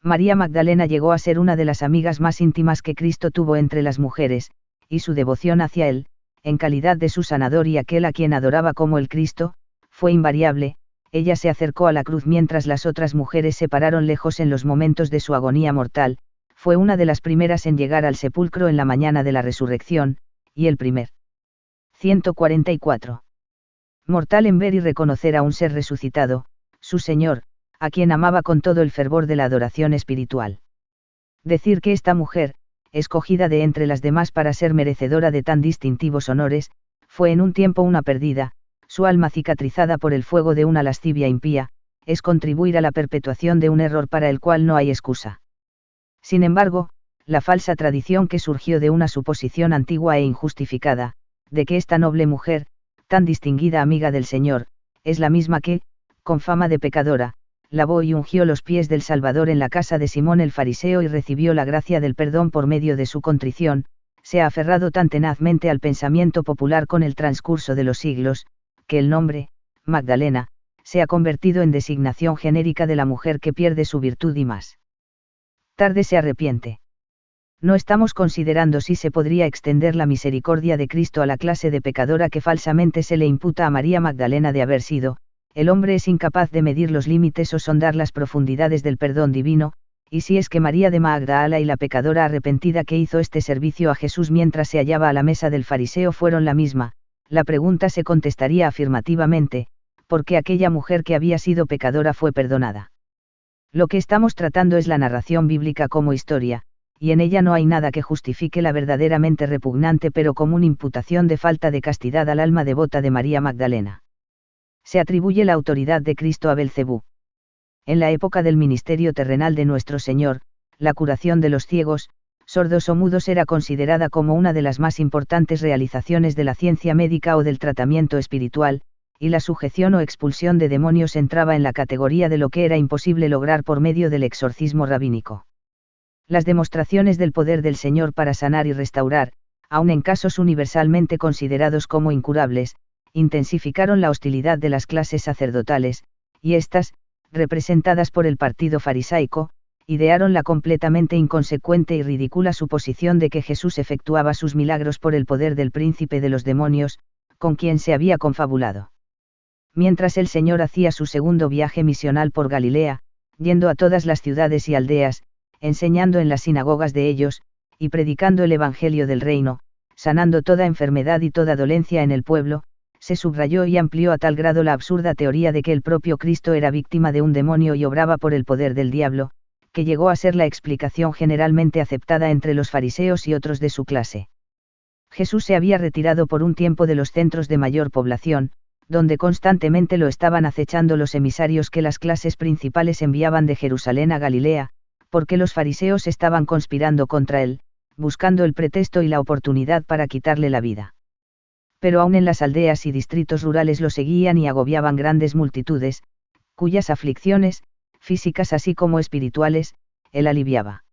María Magdalena llegó a ser una de las amigas más íntimas que Cristo tuvo entre las mujeres, y su devoción hacia él, en calidad de su sanador y aquel a quien adoraba como el Cristo, fue invariable. Ella se acercó a la cruz mientras las otras mujeres se pararon lejos en los momentos de su agonía mortal, fue una de las primeras en llegar al sepulcro en la mañana de la resurrección, y el primer. 144. Mortal en ver y reconocer a un ser resucitado, su Señor, a quien amaba con todo el fervor de la adoración espiritual. Decir que esta mujer, escogida de entre las demás para ser merecedora de tan distintivos honores, fue en un tiempo una perdida, su alma cicatrizada por el fuego de una lascivia impía, es contribuir a la perpetuación de un error para el cual no hay excusa. Sin embargo, la falsa tradición que surgió de una suposición antigua e injustificada, de que esta noble mujer, tan distinguida amiga del Señor, es la misma que, con fama de pecadora, lavó y ungió los pies del Salvador en la casa de Simón el fariseo y recibió la gracia del perdón por medio de su contrición, se ha aferrado tan tenazmente al pensamiento popular con el transcurso de los siglos, que el nombre, Magdalena, se ha convertido en designación genérica de la mujer que pierde su virtud y más tarde se arrepiente. No estamos considerando si se podría extender la misericordia de Cristo a la clase de pecadora que falsamente se le imputa a María Magdalena de haber sido. El hombre es incapaz de medir los límites o sondar las profundidades del perdón divino, y si es que María de Magdala y la pecadora arrepentida que hizo este servicio a Jesús mientras se hallaba a la mesa del fariseo fueron la misma, la pregunta se contestaría afirmativamente, porque aquella mujer que había sido pecadora fue perdonada. Lo que estamos tratando es la narración bíblica como historia, y en ella no hay nada que justifique la verdaderamente repugnante pero común imputación de falta de castidad al alma devota de María Magdalena. Se atribuye la autoridad de Cristo a Belcebú. En la época del ministerio terrenal de nuestro Señor, la curación de los ciegos, sordos o mudos era considerada como una de las más importantes realizaciones de la ciencia médica o del tratamiento espiritual, y la sujeción o expulsión de demonios entraba en la categoría de lo que era imposible lograr por medio del exorcismo rabínico. Las demostraciones del poder del Señor para sanar y restaurar, aun en casos universalmente considerados como incurables, intensificaron la hostilidad de las clases sacerdotales, y éstas, representadas por el partido farisaico, idearon la completamente inconsecuente y ridícula suposición de que Jesús efectuaba sus milagros por el poder del príncipe de los demonios, con quien se había confabulado. Mientras el Señor hacía su segundo viaje misional por Galilea, yendo a todas las ciudades y aldeas, enseñando en las sinagogas de ellos, y predicando el Evangelio del reino, sanando toda enfermedad y toda dolencia en el pueblo, se subrayó y amplió a tal grado la absurda teoría de que el propio Cristo era víctima de un demonio y obraba por el poder del diablo, que llegó a ser la explicación generalmente aceptada entre los fariseos y otros de su clase. Jesús se había retirado por un tiempo de los centros de mayor población, donde constantemente lo estaban acechando los emisarios que las clases principales enviaban de Jerusalén a Galilea, porque los fariseos estaban conspirando contra él, buscando el pretexto y la oportunidad para quitarle la vida. Pero aún en las aldeas y distritos rurales lo seguían y agobiaban grandes multitudes, cuyas aflicciones, físicas así como espirituales, él aliviaba.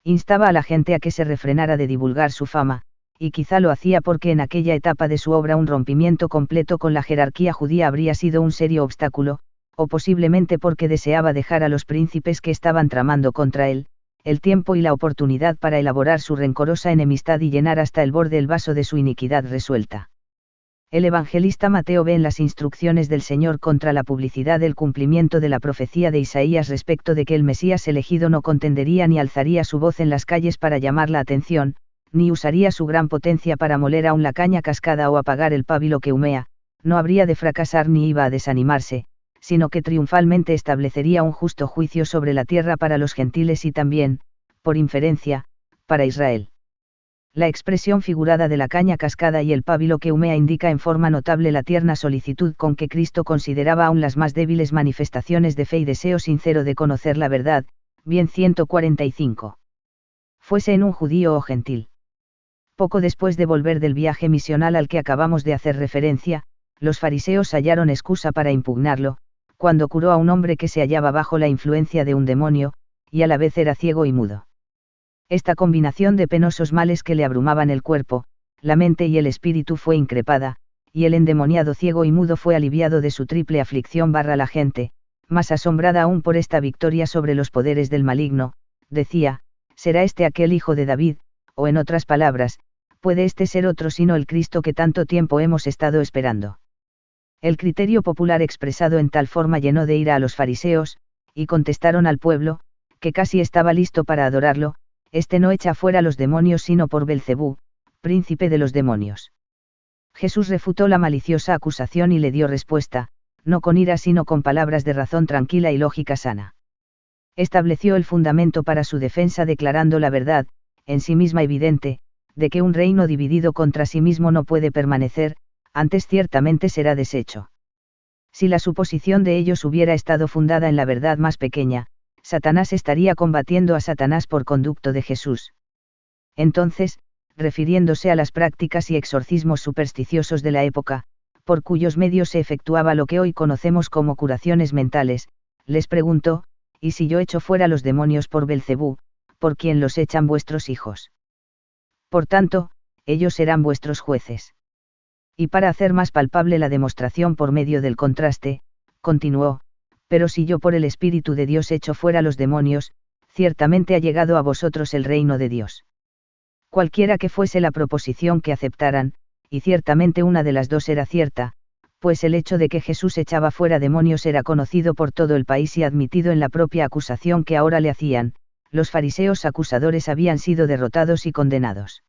Instaba a la gente a que se refrenara de divulgar su fama, y quizá lo hacía porque en aquella etapa de su obra un rompimiento completo con la jerarquía judía habría sido un serio obstáculo, o posiblemente porque deseaba dejar a los príncipes que estaban tramando contra él, el tiempo y la oportunidad para elaborar su rencorosa enemistad y llenar hasta el borde el vaso de su iniquidad resuelta. El evangelista Mateo ve en las instrucciones del Señor contra la publicidad el cumplimiento de la profecía de Isaías respecto de que el Mesías elegido no contendería ni alzaría su voz en las calles para llamar la atención, ni usaría su gran potencia para moler aún la caña cascada o apagar el pábilo que humea, no habría de fracasar ni iba a desanimarse, sino que triunfalmente establecería un justo juicio sobre la tierra para los gentiles y también, por inferencia, para Israel. La expresión figurada de la caña cascada y el pábilo que humea indica en forma notable la tierna solicitud con que Cristo consideraba aún las más débiles manifestaciones de fe y deseo sincero de conocer la verdad, bien 145. fuese en un judío o gentil. Poco después de volver del viaje misional al que acabamos de hacer referencia, los fariseos hallaron excusa para impugnarlo, cuando curó a un hombre que se hallaba bajo la influencia de un demonio, y a la vez era ciego y mudo. Esta combinación de penosos males que le abrumaban el cuerpo, la mente y el espíritu fue increpada, y el endemoniado ciego y mudo fue aliviado de su triple aflicción. La gente, más asombrada aún por esta victoria sobre los poderes del maligno, decía: ¿será este aquel hijo de David? O en otras palabras, ¿puede este ser otro sino el Cristo que tanto tiempo hemos estado esperando? El criterio popular expresado en tal forma llenó de ira a los fariseos, y contestaron al pueblo, que casi estaba listo para adorarlo: este no echa fuera los demonios sino por Belcebú, príncipe de los demonios. Jesús refutó la maliciosa acusación y le dio respuesta, no con ira sino con palabras de razón tranquila y lógica sana. Estableció el fundamento para su defensa declarando la verdad, en sí misma evidente, de que un reino dividido contra sí mismo no puede permanecer, antes ciertamente será deshecho. Si la suposición de ellos hubiera estado fundada en la verdad más pequeña, Satanás estaría combatiendo a Satanás por conducto de Jesús. Entonces, refiriéndose a las prácticas y exorcismos supersticiosos de la época, por cuyos medios se efectuaba lo que hoy conocemos como curaciones mentales, les preguntó: ¿y si yo echo fuera los demonios por Belcebú, por quién los echan vuestros hijos? Por tanto, ellos serán vuestros jueces. Y para hacer más palpable la demostración por medio del contraste, continuó: pero si yo por el Espíritu de Dios echo fuera los demonios, ciertamente ha llegado a vosotros el reino de Dios. Cualquiera que fuese la proposición que aceptaran, y ciertamente una de las dos era cierta, pues el hecho de que Jesús echaba fuera demonios era conocido por todo el país y admitido en la propia acusación que ahora le hacían, los fariseos acusadores habían sido derrotados y condenados.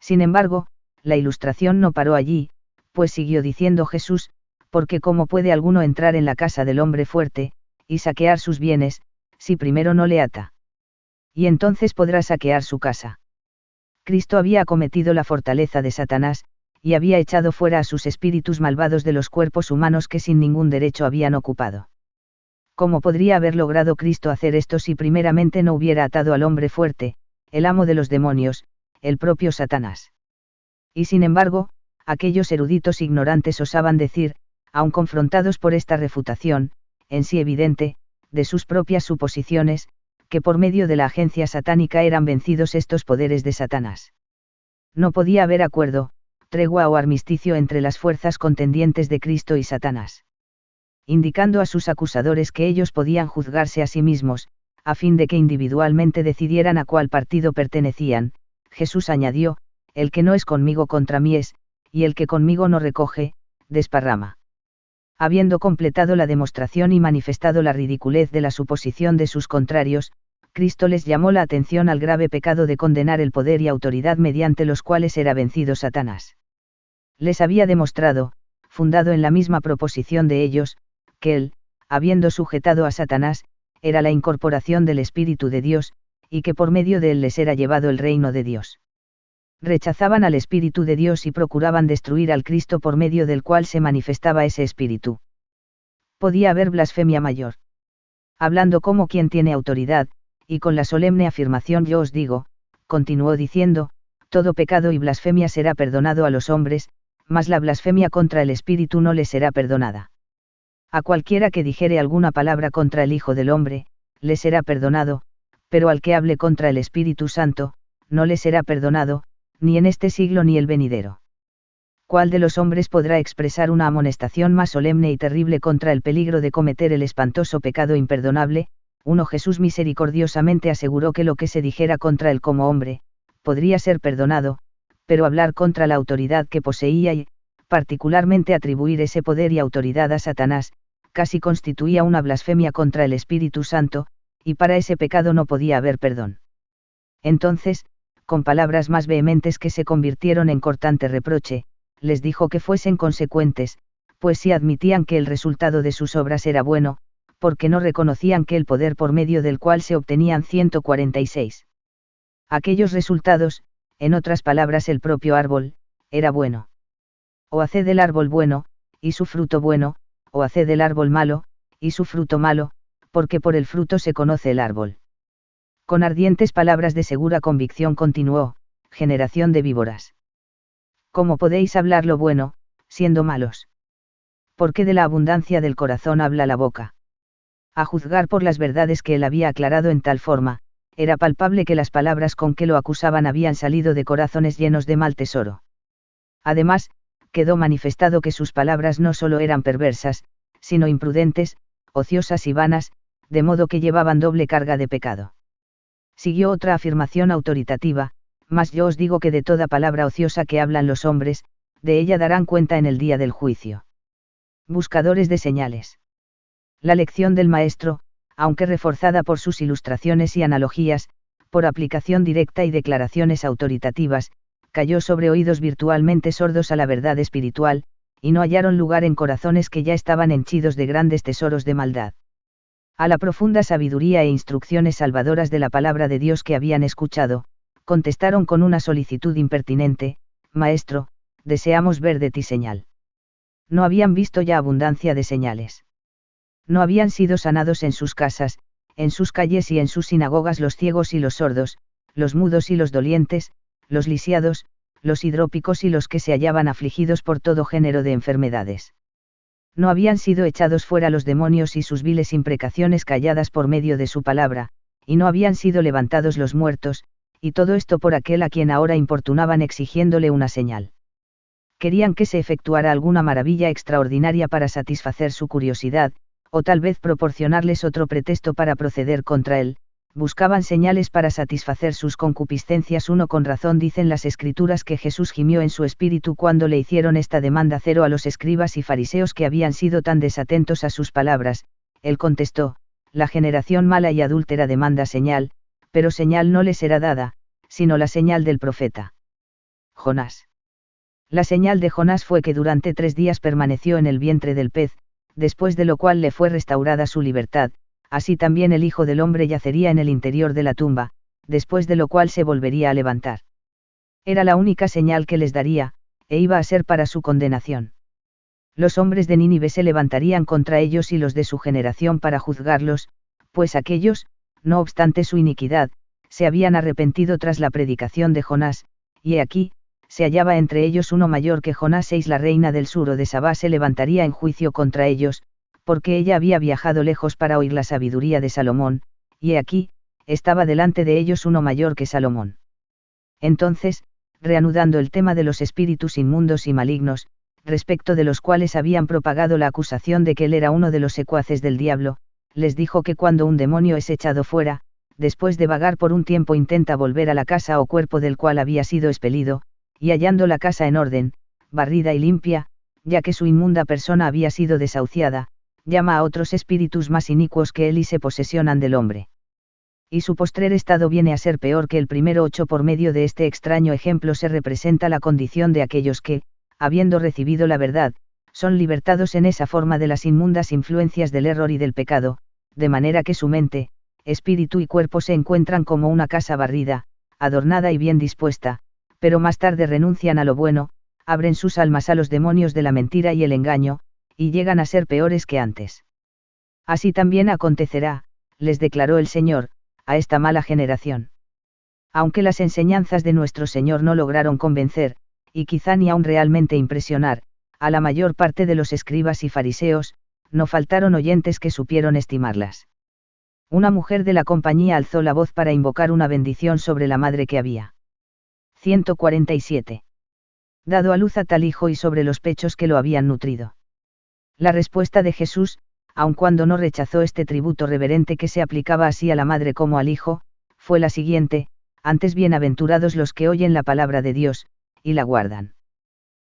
Sin embargo, la ilustración no paró allí, pues siguió diciendo Jesús: porque ¿cómo puede alguno entrar en la casa del hombre fuerte, y saquear sus bienes, si primero no le ata? Y entonces podrá saquear su casa. Cristo había acometido la fortaleza de Satanás, y había echado fuera a sus espíritus malvados de los cuerpos humanos que sin ningún derecho habían ocupado. ¿Cómo podría haber logrado Cristo hacer esto si primeramente no hubiera atado al hombre fuerte, el amo de los demonios, el propio Satanás? Y sin embargo, aquellos eruditos ignorantes osaban decir, aun confrontados por esta refutación, en sí evidente, de sus propias suposiciones, que por medio de la agencia satánica eran vencidos estos poderes de Satanás. No podía haber acuerdo, tregua o armisticio entre las fuerzas contendientes de Cristo y Satanás. Indicando a sus acusadores que ellos podían juzgarse a sí mismos, a fin de que individualmente decidieran a cuál partido pertenecían, Jesús añadió: el que no es conmigo contra mí es, y el que conmigo no recoge, desparrama. Habiendo completado la demostración y manifestado la ridiculez de la suposición de sus contrarios, Cristo les llamó la atención al grave pecado de condenar el poder y autoridad mediante los cuales era vencido Satanás. Les había demostrado, fundado en la misma proposición de ellos, que él, habiendo sujetado a Satanás, era la incorporación del Espíritu de Dios, y que por medio de él les era llevado el reino de Dios. Rechazaban al Espíritu de Dios y procuraban destruir al Cristo por medio del cual se manifestaba ese Espíritu. Podía haber blasfemia mayor. Hablando como quien tiene autoridad, y con la solemne afirmación: yo os digo, continuó diciendo, todo pecado y blasfemia será perdonado a los hombres, mas la blasfemia contra el Espíritu no les será perdonada. A cualquiera que dijere alguna palabra contra el Hijo del Hombre, le será perdonado, pero al que hable contra el Espíritu Santo, no le será perdonado, ni en este siglo ni el venidero. ¿Cuál de los hombres podrá expresar una amonestación más solemne y terrible contra el peligro de cometer el espantoso pecado imperdonable? Jesús misericordiosamente aseguró que lo que se dijera contra él como hombre, podría ser perdonado, pero hablar contra la autoridad que poseía y, particularmente atribuir ese poder y autoridad a Satanás, casi constituía una blasfemia contra el Espíritu Santo, y para ese pecado no podía haber perdón. Entonces, con palabras más vehementes que se convirtieron en cortante reproche, les dijo que fuesen consecuentes, pues si admitían que el resultado de sus obras era bueno, porque no reconocían que el poder por medio del cual se obtenían 146. Aquellos resultados, en otras palabras el propio árbol, era bueno. O haced el árbol bueno, y su fruto bueno, o haced el árbol malo, y su fruto malo, porque por el fruto se conoce el árbol. Con ardientes palabras de segura convicción continuó: generación de víboras. ¿Cómo podéis hablar lo bueno, siendo malos? Porque de la abundancia del corazón habla la boca. A juzgar por las verdades que él había aclarado en tal forma, era palpable que las palabras con que lo acusaban habían salido de corazones llenos de mal tesoro. Además, quedó manifestado que sus palabras no solo eran perversas, sino imprudentes, ociosas y vanas, de modo que llevaban doble carga de pecado. Siguió otra afirmación autoritativa: mas yo os digo que de toda palabra ociosa que hablan los hombres, de ella darán cuenta en el día del juicio. Buscadores de señales. La lección del maestro, aunque reforzada por sus ilustraciones y analogías, por aplicación directa y declaraciones autoritativas, cayó sobre oídos virtualmente sordos a la verdad espiritual, y no hallaron lugar en corazones que ya estaban henchidos de grandes tesoros de maldad. A la profunda sabiduría e instrucciones salvadoras de la palabra de Dios que habían escuchado, contestaron con una solicitud impertinente: Maestro, deseamos ver de ti señal. No habían visto ya abundancia de señales. No habían sido sanados en sus casas, en sus calles y en sus sinagogas los ciegos y los sordos, los mudos y los dolientes, los lisiados, los hidrópicos y los que se hallaban afligidos por todo género de enfermedades. No habían sido echados fuera los demonios y sus viles imprecaciones calladas por medio de su palabra, y no habían sido levantados los muertos, y todo esto por aquel a quien ahora importunaban exigiéndole una señal. Querían que se efectuara alguna maravilla extraordinaria para satisfacer su curiosidad, o tal vez proporcionarles otro pretexto para proceder contra él. Buscaban señales para satisfacer sus concupiscencias. Uno con razón dicen las Escrituras que Jesús gimió en su espíritu cuando le hicieron esta demanda cero a los escribas y fariseos que habían sido tan desatentos a sus palabras. Él contestó: la generación mala y adúltera demanda señal, pero señal no le será dada, sino la señal del profeta Jonás. La señal de Jonás fue que durante 3 días permaneció en el vientre del pez, después de lo cual le fue restaurada su libertad. Así también el Hijo del Hombre yacería en el interior de la tumba, después de lo cual se volvería a levantar. Era la única señal que les daría, e iba a ser para su condenación. Los hombres de Nínive se levantarían contra ellos y los de su generación para juzgarlos, pues aquellos, no obstante su iniquidad, se habían arrepentido tras la predicación de Jonás, y he aquí, se hallaba entre ellos uno mayor que Jonás. 6 La reina del sur o de Sabá se levantaría en juicio contra ellos, porque ella había viajado lejos para oír la sabiduría de Salomón, y he aquí, estaba delante de ellos uno mayor que Salomón. Entonces, reanudando el tema de los espíritus inmundos y malignos, respecto de los cuales habían propagado la acusación de que él era uno de los secuaces del diablo, les dijo que cuando un demonio es echado fuera, después de vagar por un tiempo intenta volver a la casa o cuerpo del cual había sido expelido, y hallando la casa en orden, barrida y limpia, ya que su inmunda persona había sido desahuciada, llama a otros espíritus más inicuos que él y se posesionan del hombre. Y su postrer estado viene a ser peor que el primero. 8 Por medio de este extraño ejemplo se representa la condición de aquellos que, habiendo recibido la verdad, son libertados en esa forma de las inmundas influencias del error y del pecado, de manera que su mente, espíritu y cuerpo se encuentran como una casa barrida, adornada y bien dispuesta, pero más tarde renuncian a lo bueno, abren sus almas a los demonios de la mentira y el engaño, y llegan a ser peores que antes. Así también acontecerá, les declaró el Señor, a esta mala generación. Aunque las enseñanzas de nuestro Señor no lograron convencer, y quizá ni aun realmente impresionar, a la mayor parte de los escribas y fariseos, no faltaron oyentes que supieron estimarlas. Una mujer de la compañía alzó la voz para invocar una bendición sobre la madre que había 147. Dado a luz a tal hijo y sobre los pechos que lo habían nutrido. La respuesta de Jesús, aun cuando no rechazó este tributo reverente que se aplicaba así a la madre como al hijo, fue la siguiente: antes bienaventurados los que oyen la palabra de Dios, y la guardan.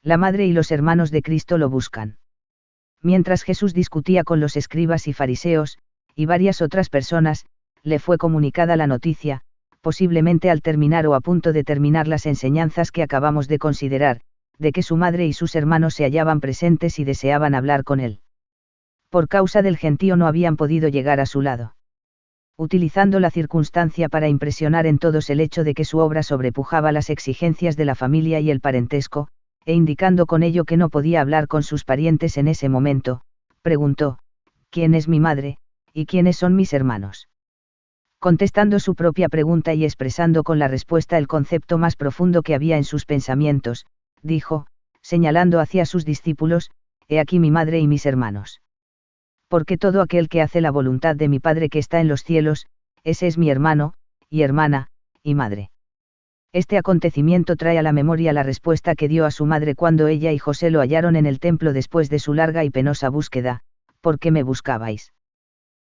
La madre y los hermanos de Cristo lo buscan. Mientras Jesús discutía con los escribas y fariseos, y varias otras personas, le fue comunicada la noticia, posiblemente al terminar o a punto de terminar las enseñanzas que acabamos de considerar, de que su madre y sus hermanos se hallaban presentes y deseaban hablar con él. Por causa del gentío no habían podido llegar a su lado. Utilizando la circunstancia para impresionar en todos el hecho de que su obra sobrepujaba las exigencias de la familia y el parentesco, e indicando con ello que no podía hablar con sus parientes en ese momento, preguntó: ¿quién es mi madre, y quiénes son mis hermanos? Contestando su propia pregunta y expresando con la respuesta el concepto más profundo que había en sus pensamientos, dijo, señalando hacia sus discípulos, he aquí mi madre y mis hermanos. Porque todo aquel que hace la voluntad de mi Padre que está en los cielos, ese es mi hermano, y hermana, y madre. Este acontecimiento trae a la memoria la respuesta que dio a su madre cuando ella y José lo hallaron en el templo después de su larga y penosa búsqueda, ¿por qué me buscabais?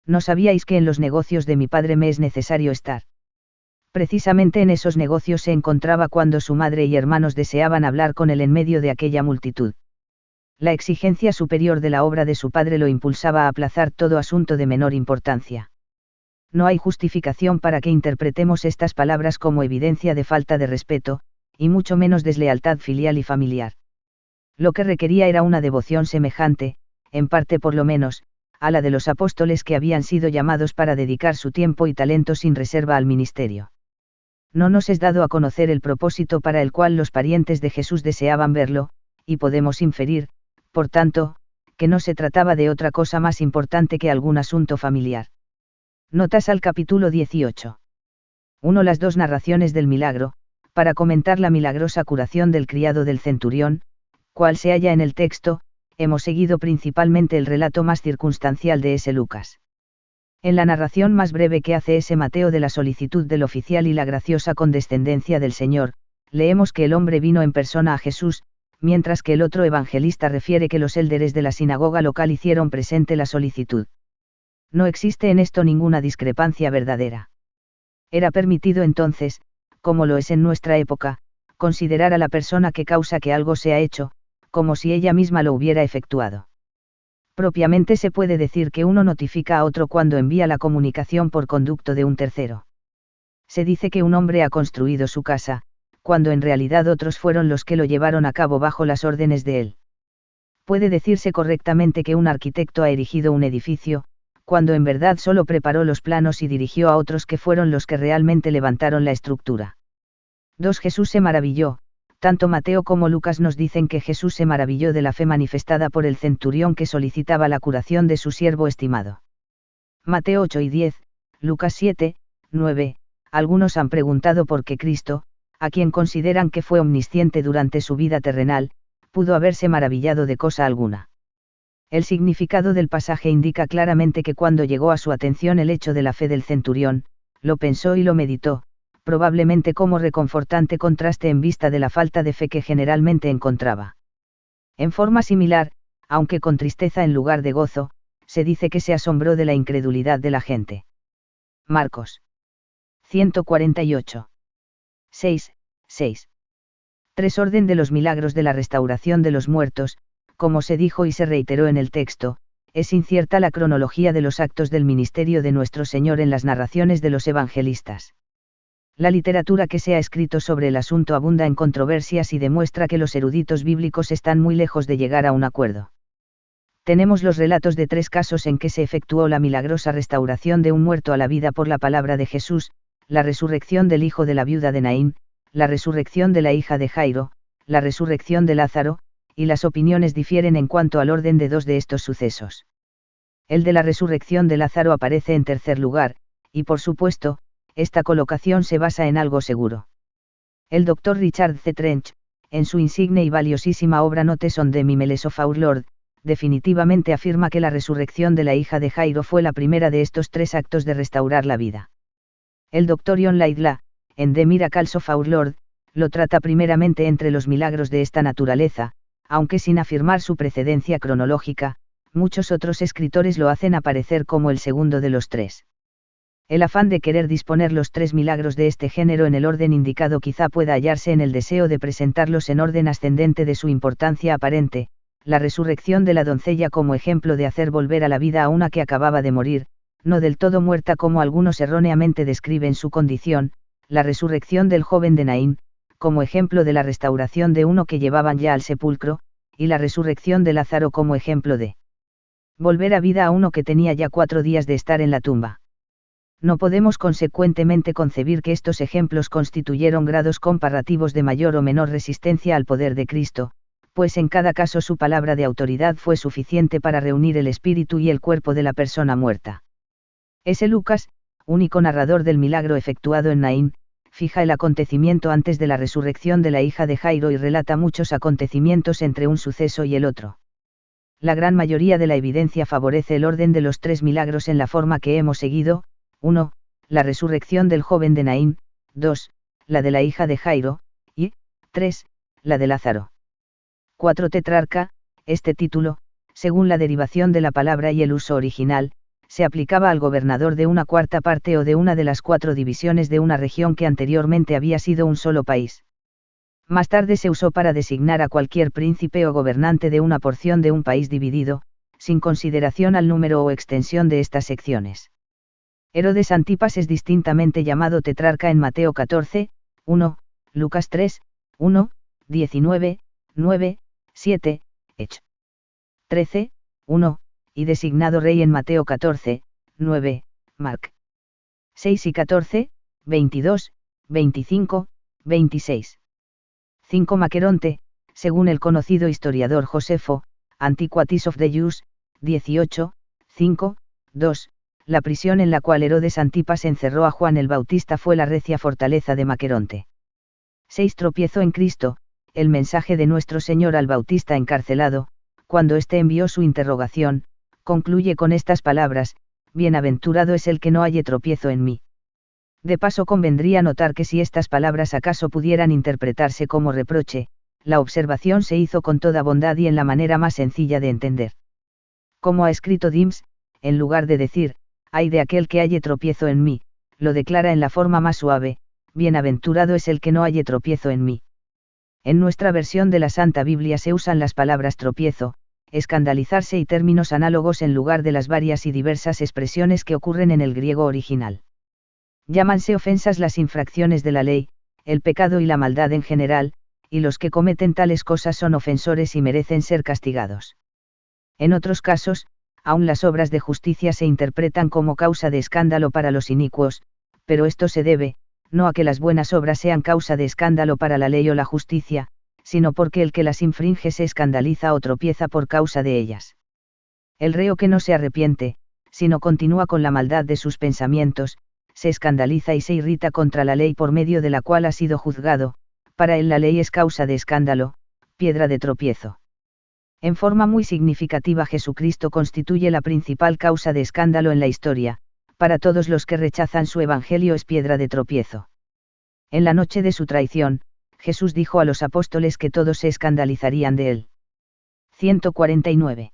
¿No sabíais que en los negocios de mi padre me es necesario estar? Precisamente en esos negocios se encontraba cuando su madre y hermanos deseaban hablar con él en medio de aquella multitud. La exigencia superior de la obra de su padre lo impulsaba a aplazar todo asunto de menor importancia. No hay justificación para que interpretemos estas palabras como evidencia de falta de respeto, y mucho menos deslealtad filial y familiar. Lo que requería era una devoción semejante, en parte por lo menos, a la de los apóstoles que habían sido llamados para dedicar su tiempo y talento sin reserva al ministerio. No nos es dado a conocer el propósito para el cual los parientes de Jesús deseaban verlo, y podemos inferir, por tanto, que no se trataba de otra cosa más importante que algún asunto familiar. Notas al capítulo 18. 1. Las dos narraciones del milagro, para comentar la milagrosa curación del criado del centurión, cual se halla en el texto, hemos seguido principalmente el relato más circunstancial de ese Lucas. En la narración más breve que hace ese Mateo de la solicitud del oficial y la graciosa condescendencia del Señor, leemos que el hombre vino en persona a Jesús, mientras que el otro evangelista refiere que los élderes de la sinagoga local hicieron presente la solicitud. No existe en esto ninguna discrepancia verdadera. Era permitido entonces, como lo es en nuestra época, considerar a la persona que causa que algo sea hecho, como si ella misma lo hubiera efectuado. Propiamente se puede decir que uno notifica a otro cuando envía la comunicación por conducto de un tercero. Se dice que un hombre ha construido su casa, cuando en realidad otros fueron los que lo llevaron a cabo bajo las órdenes de él. Puede decirse correctamente que un arquitecto ha erigido un edificio, cuando en verdad solo preparó los planos y dirigió a otros que fueron los que realmente levantaron la estructura. 2. Jesús se maravilló. Tanto Mateo como Lucas nos dicen que Jesús se maravilló de la fe manifestada por el centurión que solicitaba la curación de su siervo estimado. Mateo 8 y 10, Lucas 7, 9. Algunos han preguntado por qué Cristo, a quien consideran que fue omnisciente durante su vida terrenal, pudo haberse maravillado de cosa alguna. El significado del pasaje indica claramente que cuando llegó a su atención el hecho de la fe del centurión, lo pensó y lo meditó, probablemente como reconfortante contraste en vista de la falta de fe que generalmente encontraba. En forma similar, aunque con tristeza en lugar de gozo, se dice que se asombró de la incredulidad de la gente. Marcos 148. 6, 6. 3. Orden de los milagros de la restauración de los muertos, como se dijo y se reiteró en el texto, es incierta la cronología de los actos del ministerio de nuestro Señor en las narraciones de los evangelistas. La literatura que se ha escrito sobre el asunto abunda en controversias y demuestra que los eruditos bíblicos están muy lejos de llegar a un acuerdo. Tenemos los relatos de 3 casos en que se efectuó la milagrosa restauración de un muerto a la vida por la palabra de Jesús, la resurrección del hijo de la viuda de Naín, la resurrección de la hija de Jairo, la resurrección de Lázaro, y las opiniones difieren en cuanto al orden de 2 de estos sucesos. El de la resurrección de Lázaro aparece en tercer lugar, y por supuesto, esta colocación se basa en algo seguro. El Dr. Richard C. Trench, en su insigne y valiosísima obra Notes on the Mimeles of Our Lord, definitivamente afirma que la resurrección de la hija de Jairo fue la primera de estos 3 actos de restaurar la vida. El Dr. John Laidlaw, en The Miracles of Our Lord, lo trata primeramente entre los milagros de esta naturaleza, aunque sin afirmar su precedencia cronológica, muchos otros escritores lo hacen aparecer como el segundo de los 3. El afán de querer disponer los 3 milagros de este género en el orden indicado quizá pueda hallarse en el deseo de presentarlos en orden ascendente de su importancia aparente, la resurrección de la doncella como ejemplo de hacer volver a la vida a una que acababa de morir, no del todo muerta como algunos erróneamente describen su condición, la resurrección del joven de Naín, como ejemplo de la restauración de uno que llevaban ya al sepulcro, y la resurrección de Lázaro como ejemplo de volver a vida a uno que tenía ya 4 días de estar en la tumba. No podemos consecuentemente concebir que estos ejemplos constituyeron grados comparativos de mayor o menor resistencia al poder de Cristo, pues en cada caso su palabra de autoridad fue suficiente para reunir el espíritu y el cuerpo de la persona muerta. S. Lucas, único narrador del milagro efectuado en Naín, fija el acontecimiento antes de la resurrección de la hija de Jairo y relata muchos acontecimientos entre un suceso y el otro. La gran mayoría de la evidencia favorece el orden de los 3 milagros en la forma que hemos seguido: 1. La resurrección del joven de Naín; 2. La de la hija de Jairo; y 3. La de Lázaro. 4. Tetrarca. Este título, según la derivación de la palabra y el uso original, se aplicaba al gobernador de una cuarta parte o de una de las 4 divisiones de una región que anteriormente había sido un solo país. Más tarde se usó para designar a cualquier príncipe o gobernante de una porción de un país dividido, sin consideración al número o extensión de estas secciones. Herodes Antipas es distintamente llamado tetrarca en Mateo 14, 1, Lucas 3, 1, 19, 9, 7, Hech. 13, 1, y designado rey en Mateo 14, 9, Marc 6 y 14, 22, 25, 26. 5. Maqueronte, según el conocido historiador Josefo, Antiquities of the Jews, 18, 5, 2, la prisión en la cual Herodes Antipas encerró a Juan el Bautista fue la recia fortaleza de Maqueronte. 6. Tropiezo en Cristo, el mensaje de nuestro Señor al Bautista encarcelado, cuando éste envió su interrogación, concluye con estas palabras: bienaventurado es el que no halle tropiezo en mí. De paso convendría notar que si estas palabras acaso pudieran interpretarse como reproche, la observación se hizo con toda bondad y en la manera más sencilla de entender. Como ha escrito Dims, en lugar de decir, ay de aquel que halle tropiezo en mí, lo declara en la forma más suave: bienaventurado es el que no halle tropiezo en mí. En nuestra versión de la Santa Biblia se usan las palabras tropiezo, escandalizarse y términos análogos en lugar de las varias y diversas expresiones que ocurren en el griego original. Llámanse ofensas las infracciones de la ley, el pecado y la maldad en general, y los que cometen tales cosas son ofensores y merecen ser castigados. En otros casos, aun las obras de justicia se interpretan como causa de escándalo para los inicuos, pero esto se debe, no a que las buenas obras sean causa de escándalo para la ley o la justicia, sino porque el que las infringe se escandaliza o tropieza por causa de ellas. El reo que no se arrepiente, sino continúa con la maldad de sus pensamientos, se escandaliza y se irrita contra la ley por medio de la cual ha sido juzgado, para él la ley es causa de escándalo, piedra de tropiezo. En forma muy significativa Jesucristo constituye la principal causa de escándalo en la historia, para todos los que rechazan su evangelio es piedra de tropiezo. En la noche de su traición, Jesús dijo a los apóstoles que todos se escandalizarían de él. 149.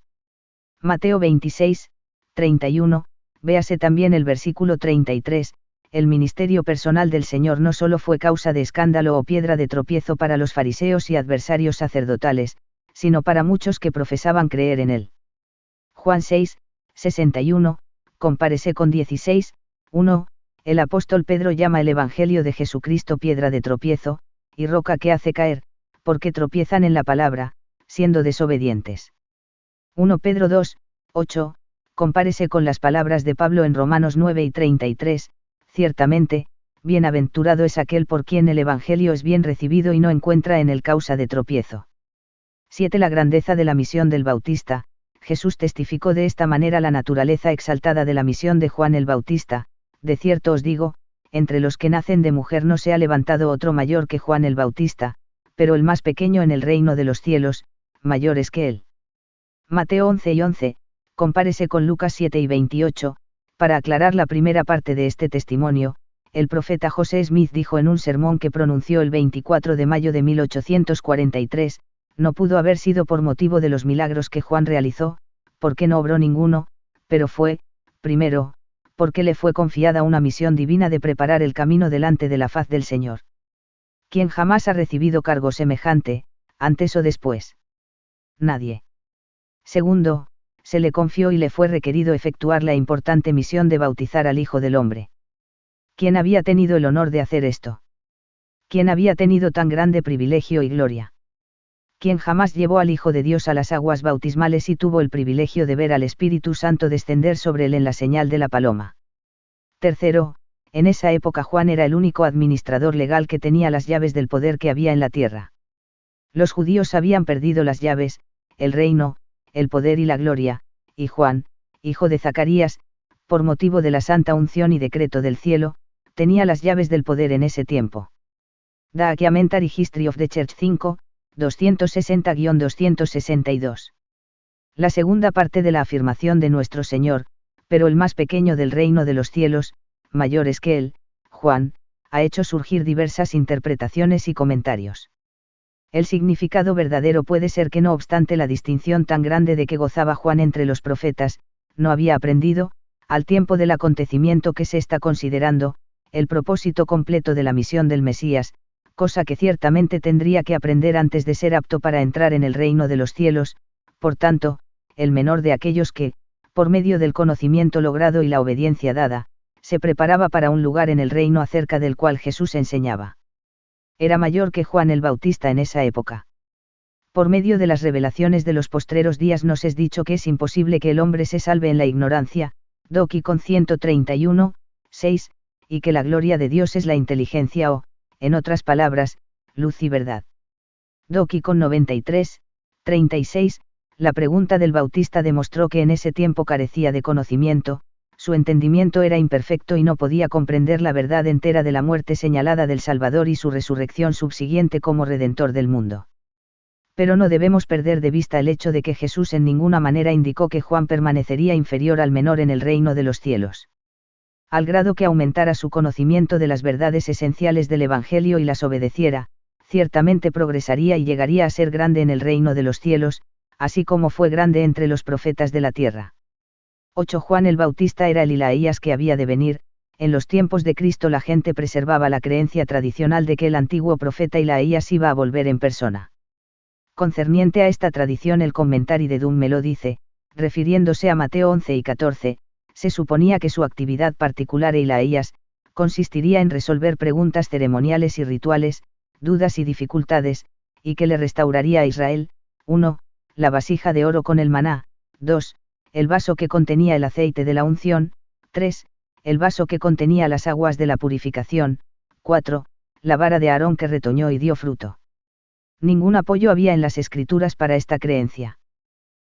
Mateo 26, 31, véase también el versículo 33, el ministerio personal del Señor no solo fue causa de escándalo o piedra de tropiezo para los fariseos y adversarios sacerdotales, sino para muchos que profesaban creer en él. Juan 6, 61, compárese con 16, 1, el apóstol Pedro llama el Evangelio de Jesucristo piedra de tropiezo, y roca que hace caer, porque tropiezan en la palabra, siendo desobedientes. 1 Pedro 2, 8, compárese con las palabras de Pablo en Romanos 9 y 33, ciertamente, bienaventurado es aquel por quien el Evangelio es bien recibido y no encuentra en él causa de tropiezo. 7 La grandeza de la misión del Bautista. Jesús testificó de esta manera la naturaleza exaltada de la misión de Juan el Bautista: de cierto os digo, entre los que nacen de mujer no se ha levantado otro mayor que Juan el Bautista, pero el más pequeño en el reino de los cielos, mayor es que él. Mateo 11 y 11, compárese con Lucas 7 y 28, para aclarar la primera parte de este testimonio. El profeta José Smith dijo en un sermón que pronunció el 24 de mayo de 1843, no pudo haber sido por motivo de los milagros que Juan realizó, porque no obró ninguno, pero fue, primero, porque le fue confiada una misión divina de preparar el camino delante de la faz del Señor. ¿Quién jamás ha recibido cargo semejante, antes o después? Nadie. Segundo, se le confió y le fue requerido efectuar la importante misión de bautizar al Hijo del Hombre. ¿Quién había tenido el honor de hacer esto? ¿Quién había tenido tan grande privilegio y gloria? ¿Quién jamás llevó al Hijo de Dios a las aguas bautismales y tuvo el privilegio de ver al Espíritu Santo descender sobre él en la señal de la paloma? Tercero, en esa época Juan era el único administrador legal que tenía las llaves del poder que había en la tierra. Los judíos habían perdido las llaves, el reino, el poder y la gloria, y Juan, hijo de Zacarías, por motivo de la santa unción y decreto del cielo, tenía las llaves del poder en ese tiempo. Documentary History of the Church 5, 260-262. La segunda parte de la afirmación de nuestro Señor, pero el más pequeño del reino de los cielos, mayor es que él, Juan, ha hecho surgir diversas interpretaciones y comentarios. El significado verdadero puede ser que no obstante la distinción tan grande de que gozaba Juan entre los profetas, no había aprendido, al tiempo del acontecimiento que se está considerando, el propósito completo de la misión del Mesías, cosa que ciertamente tendría que aprender antes de ser apto para entrar en el reino de los cielos. Por tanto, el menor de aquellos que, por medio del conocimiento logrado y la obediencia dada, se preparaba para un lugar en el reino acerca del cual Jesús enseñaba. Era mayor que Juan el Bautista en esa época. Por medio de las revelaciones de los postreros días nos es dicho que es imposible que el hombre se salve en la ignorancia, Doki con 131, 6, y que la gloria de Dios es la inteligencia o, en otras palabras, luz y verdad. Doki con 93, 36, la pregunta del Bautista demostró que en ese tiempo carecía de conocimiento, su entendimiento era imperfecto y no podía comprender la verdad entera de la muerte señalada del Salvador y su resurrección subsiguiente como Redentor del mundo. Pero no debemos perder de vista el hecho de que Jesús en ninguna manera indicó que Juan permanecería inferior al menor en el reino de los cielos. Al grado que aumentara su conocimiento de las verdades esenciales del Evangelio y las obedeciera, ciertamente progresaría y llegaría a ser grande en el reino de los cielos, así como fue grande entre los profetas de la tierra. 8. Juan el Bautista era el Isaías que había de venir. En los tiempos de Cristo la gente preservaba la creencia tradicional de que el antiguo profeta Isaías iba a volver en persona. Concerniente a esta tradición el comentario de Dunn me lo dice, refiriéndose a Mateo 11 y 14, se suponía que su actividad particular Isaías, consistiría en resolver preguntas ceremoniales y rituales, dudas y dificultades, y que le restauraría a Israel. 1. La vasija de oro con el maná. 2. El vaso que contenía el aceite de la unción. 3. El vaso que contenía las aguas de la purificación. 4. La vara de Aarón que retoñó y dio fruto. Ningún apoyo había en las escrituras para esta creencia.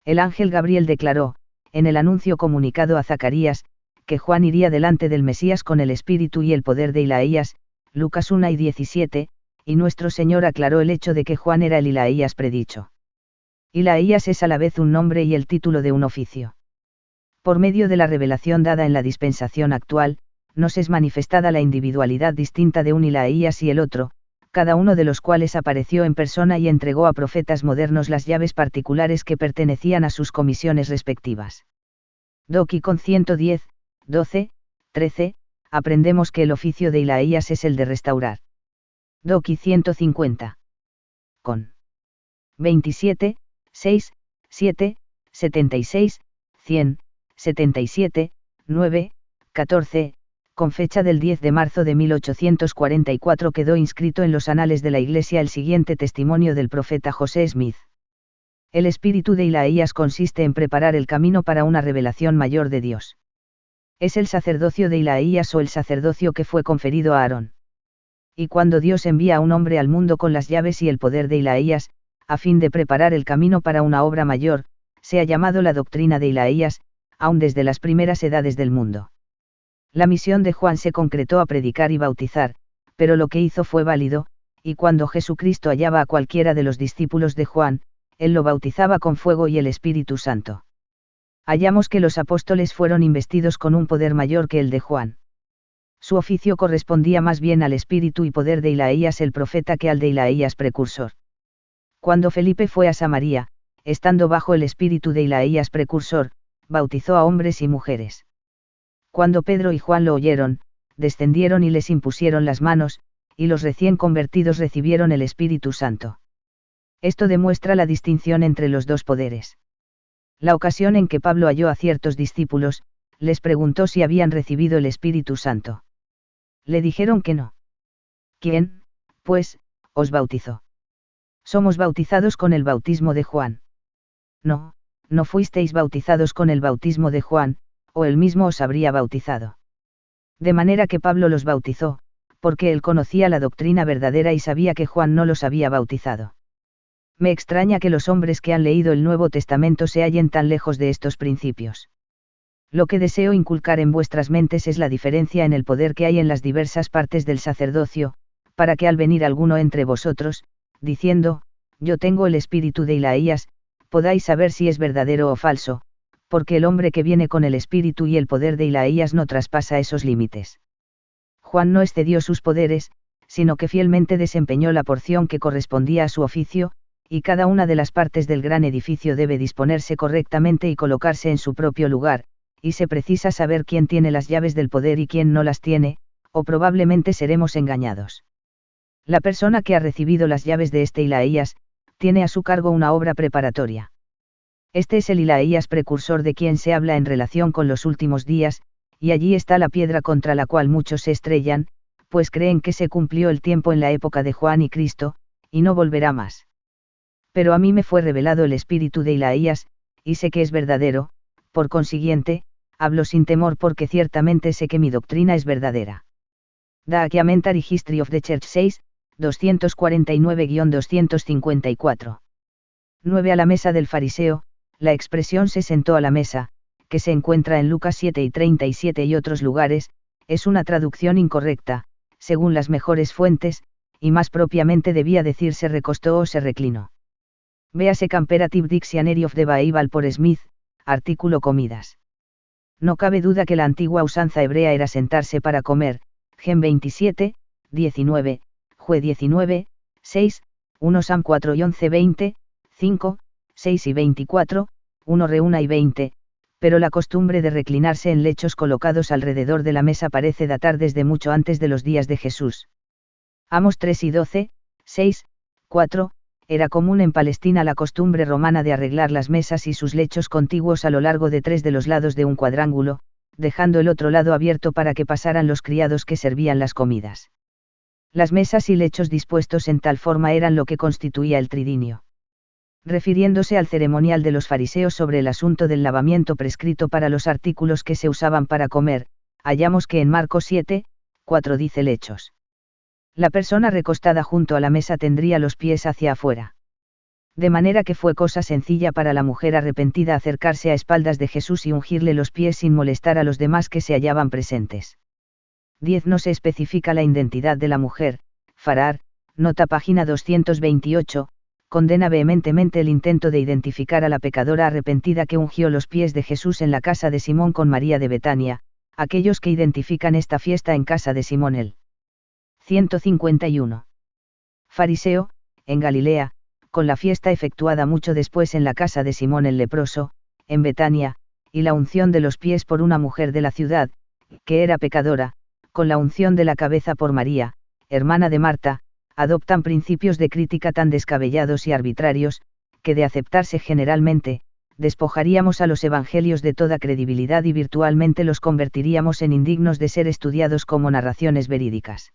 El ángel Gabriel declaró, en el anuncio comunicado a Zacarías, que Juan iría delante del Mesías con el espíritu y el poder de Isaías, Lucas 1 y 17, y nuestro Señor aclaró el hecho de que Juan era el Isaías predicho. Isaías es a la vez un nombre y el título de un oficio. Por medio de la revelación dada en la dispensación actual, nos es manifestada la individualidad distinta de un Isaías y el otro, cada uno de los cuales apareció en persona y entregó a profetas modernos las llaves particulares que pertenecían a sus comisiones respectivas. Doki con 110, 12, 13, aprendemos que el oficio de Isaías es el de restaurar. Doki 150. Con 27, 6, 7, 76, 100, 77, 9, 14, con fecha del 10 de marzo de 1844 quedó inscrito en los anales de la Iglesia el siguiente testimonio del profeta José Smith. El espíritu de Isaías consiste en preparar el camino para una revelación mayor de Dios. Es el sacerdocio de Isaías o el sacerdocio que fue conferido a Aarón. Y cuando Dios envía a un hombre al mundo con las llaves y el poder de Isaías, a fin de preparar el camino para una obra mayor, se ha llamado la doctrina de Isaías, aun desde las primeras edades del mundo. La misión de Juan se concretó a predicar y bautizar, pero lo que hizo fue válido, y cuando Jesucristo hallaba a cualquiera de los discípulos de Juan, él lo bautizaba con fuego y el Espíritu Santo. Hallamos que los apóstoles fueron investidos con un poder mayor que el de Juan. Su oficio correspondía más bien al espíritu y poder de Isaías el profeta que al de Isaías precursor. Cuando Felipe fue a Samaria, estando bajo el espíritu de Isaías precursor, bautizó a hombres y mujeres. Cuando Pedro y Juan lo oyeron, descendieron y les impusieron las manos, y los recién convertidos recibieron el Espíritu Santo. Esto demuestra la distinción entre los dos poderes. La ocasión en que Pablo halló a ciertos discípulos, les preguntó si habían recibido el Espíritu Santo. Le dijeron que no. ¿Quién, pues, os bautizó? Somos bautizados con el bautismo de Juan. No, no fuisteis bautizados con el bautismo de Juan, o él mismo os habría bautizado. De manera que Pablo los bautizó, porque él conocía la doctrina verdadera y sabía que Juan no los había bautizado. Me extraña que los hombres que han leído el Nuevo Testamento se hallen tan lejos de estos principios. Lo que deseo inculcar en vuestras mentes es la diferencia en el poder que hay en las diversas partes del sacerdocio, para que al venir alguno entre vosotros, diciendo, yo tengo el espíritu de Ilaías, podáis saber si es verdadero o falso, porque el hombre que viene con el espíritu y el poder de Ilaías no traspasa esos límites. Juan no excedió sus poderes, sino que fielmente desempeñó la porción que correspondía a su oficio, y cada una de las partes del gran edificio debe disponerse correctamente y colocarse en su propio lugar, y se precisa saber quién tiene las llaves del poder y quién no las tiene, o probablemente seremos engañados. La persona que ha recibido las llaves de este Ilaías, tiene a su cargo una obra preparatoria. Este es el Ilaías precursor de quien se habla en relación con los últimos días, y allí está la piedra contra la cual muchos se estrellan, pues creen que se cumplió el tiempo en la época de Juan y Cristo, y no volverá más. Pero a mí me fue revelado el espíritu de Ilaías, y sé que es verdadero, por consiguiente, hablo sin temor porque ciertamente sé que mi doctrina es verdadera. Documentary History of the Church 6, 249-254. 9. A la mesa del fariseo. La expresión se sentó a la mesa, que se encuentra en Lucas 7 y 37 y otros lugares, es una traducción incorrecta, según las mejores fuentes, y más propiamente debía decir se recostó o se reclinó. Véase Comparative Dictionary of the Bible por Smith, artículo comidas. No cabe duda que la antigua usanza hebrea era sentarse para comer, Gen 27, 19, Jue 19, 6, 1 Sam 4 y 11 20, 5, 6 y 24, 1 Re 1 y 20, pero la costumbre de reclinarse en lechos colocados alrededor de la mesa parece datar desde mucho antes de los días de Jesús. Amos 3 y 12, 6, 4, era común en Palestina la costumbre romana de arreglar las mesas y sus lechos contiguos a lo largo de 3 de los lados de un cuadrángulo, dejando el otro lado abierto para que pasaran los criados que servían las comidas. Las mesas y lechos dispuestos en tal forma eran lo que constituía el tridinio. Refiriéndose al ceremonial de los fariseos sobre el asunto del lavamiento prescrito para los artículos que se usaban para comer, hallamos que en Marcos 7, 4 dice lechos. La persona recostada junto a la mesa tendría los pies hacia afuera. De manera que fue cosa sencilla para la mujer arrepentida acercarse a espaldas de Jesús y ungirle los pies sin molestar a los demás que se hallaban presentes. 10. No se especifica la identidad de la mujer. Farrar, nota página 228, condena vehementemente el intento de identificar a la pecadora arrepentida que ungió los pies de Jesús en la casa de Simón con María de Betania, aquellos que identifican esta fiesta en casa de Simón el 151. Fariseo, en Galilea, con la fiesta efectuada mucho después en la casa de Simón el leproso, en Betania, y la unción de los pies por una mujer de la ciudad, que era pecadora, con la unción de la cabeza por María, hermana de Marta, adoptan principios de crítica tan descabellados y arbitrarios, que de aceptarse generalmente, despojaríamos a los evangelios de toda credibilidad y virtualmente los convertiríamos en indignos de ser estudiados como narraciones verídicas.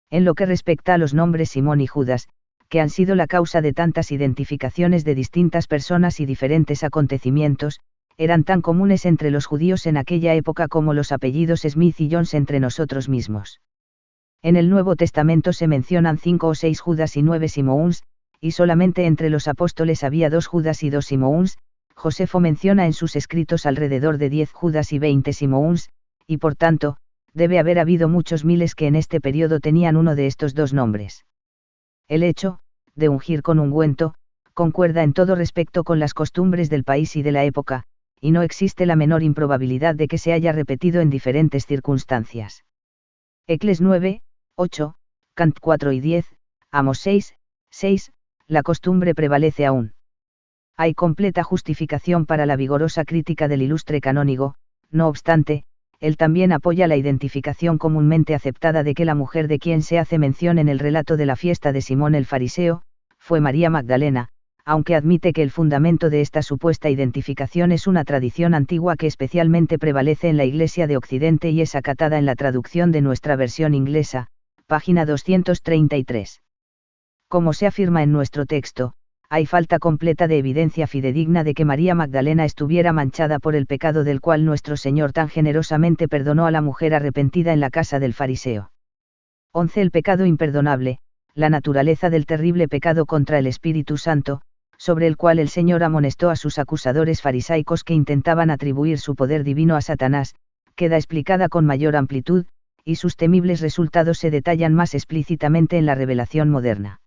En lo que respecta a los nombres Simón y Judas, que han sido la causa de tantas identificaciones de distintas personas y diferentes acontecimientos, eran tan comunes entre los judíos en aquella época como los apellidos Smith y Jones entre nosotros mismos. En el Nuevo Testamento se mencionan 5 o 6 Judas y 9 Simóns, y solamente entre los apóstoles había 2 Judas y 2 Simóns. Josefo menciona en sus escritos alrededor de 10 Judas y 20 Simóns, y por tanto, debe haber habido muchos miles que en este periodo tenían uno de estos dos nombres. El hecho, de ungir con ungüento, concuerda en todo respecto con las costumbres del país y de la época, y no existe la menor improbabilidad de que se haya repetido en diferentes circunstancias. Ecles 9, 8, Cant 4 y 10, Amos 6, 6, la costumbre prevalece aún. Hay completa justificación para la vigorosa crítica del ilustre canónigo, no obstante, él también apoya la identificación comúnmente aceptada de que la mujer de quien se hace mención en el relato de la fiesta de Simón el Fariseo, fue María Magdalena, aunque admite que el fundamento de esta supuesta identificación es una tradición antigua que especialmente prevalece en la Iglesia de Occidente y es acatada en la traducción de nuestra versión inglesa, página 233. Como se afirma en nuestro texto, hay falta completa de evidencia fidedigna de que María Magdalena estuviera manchada por el pecado del cual nuestro Señor tan generosamente perdonó a la mujer arrepentida en la casa del fariseo. 11. El pecado imperdonable, la naturaleza del terrible pecado contra el Espíritu Santo, sobre el cual el Señor amonestó a sus acusadores farisaicos que intentaban atribuir su poder divino a Satanás, queda explicada con mayor amplitud, y sus temibles resultados se detallan más explícitamente en la revelación moderna.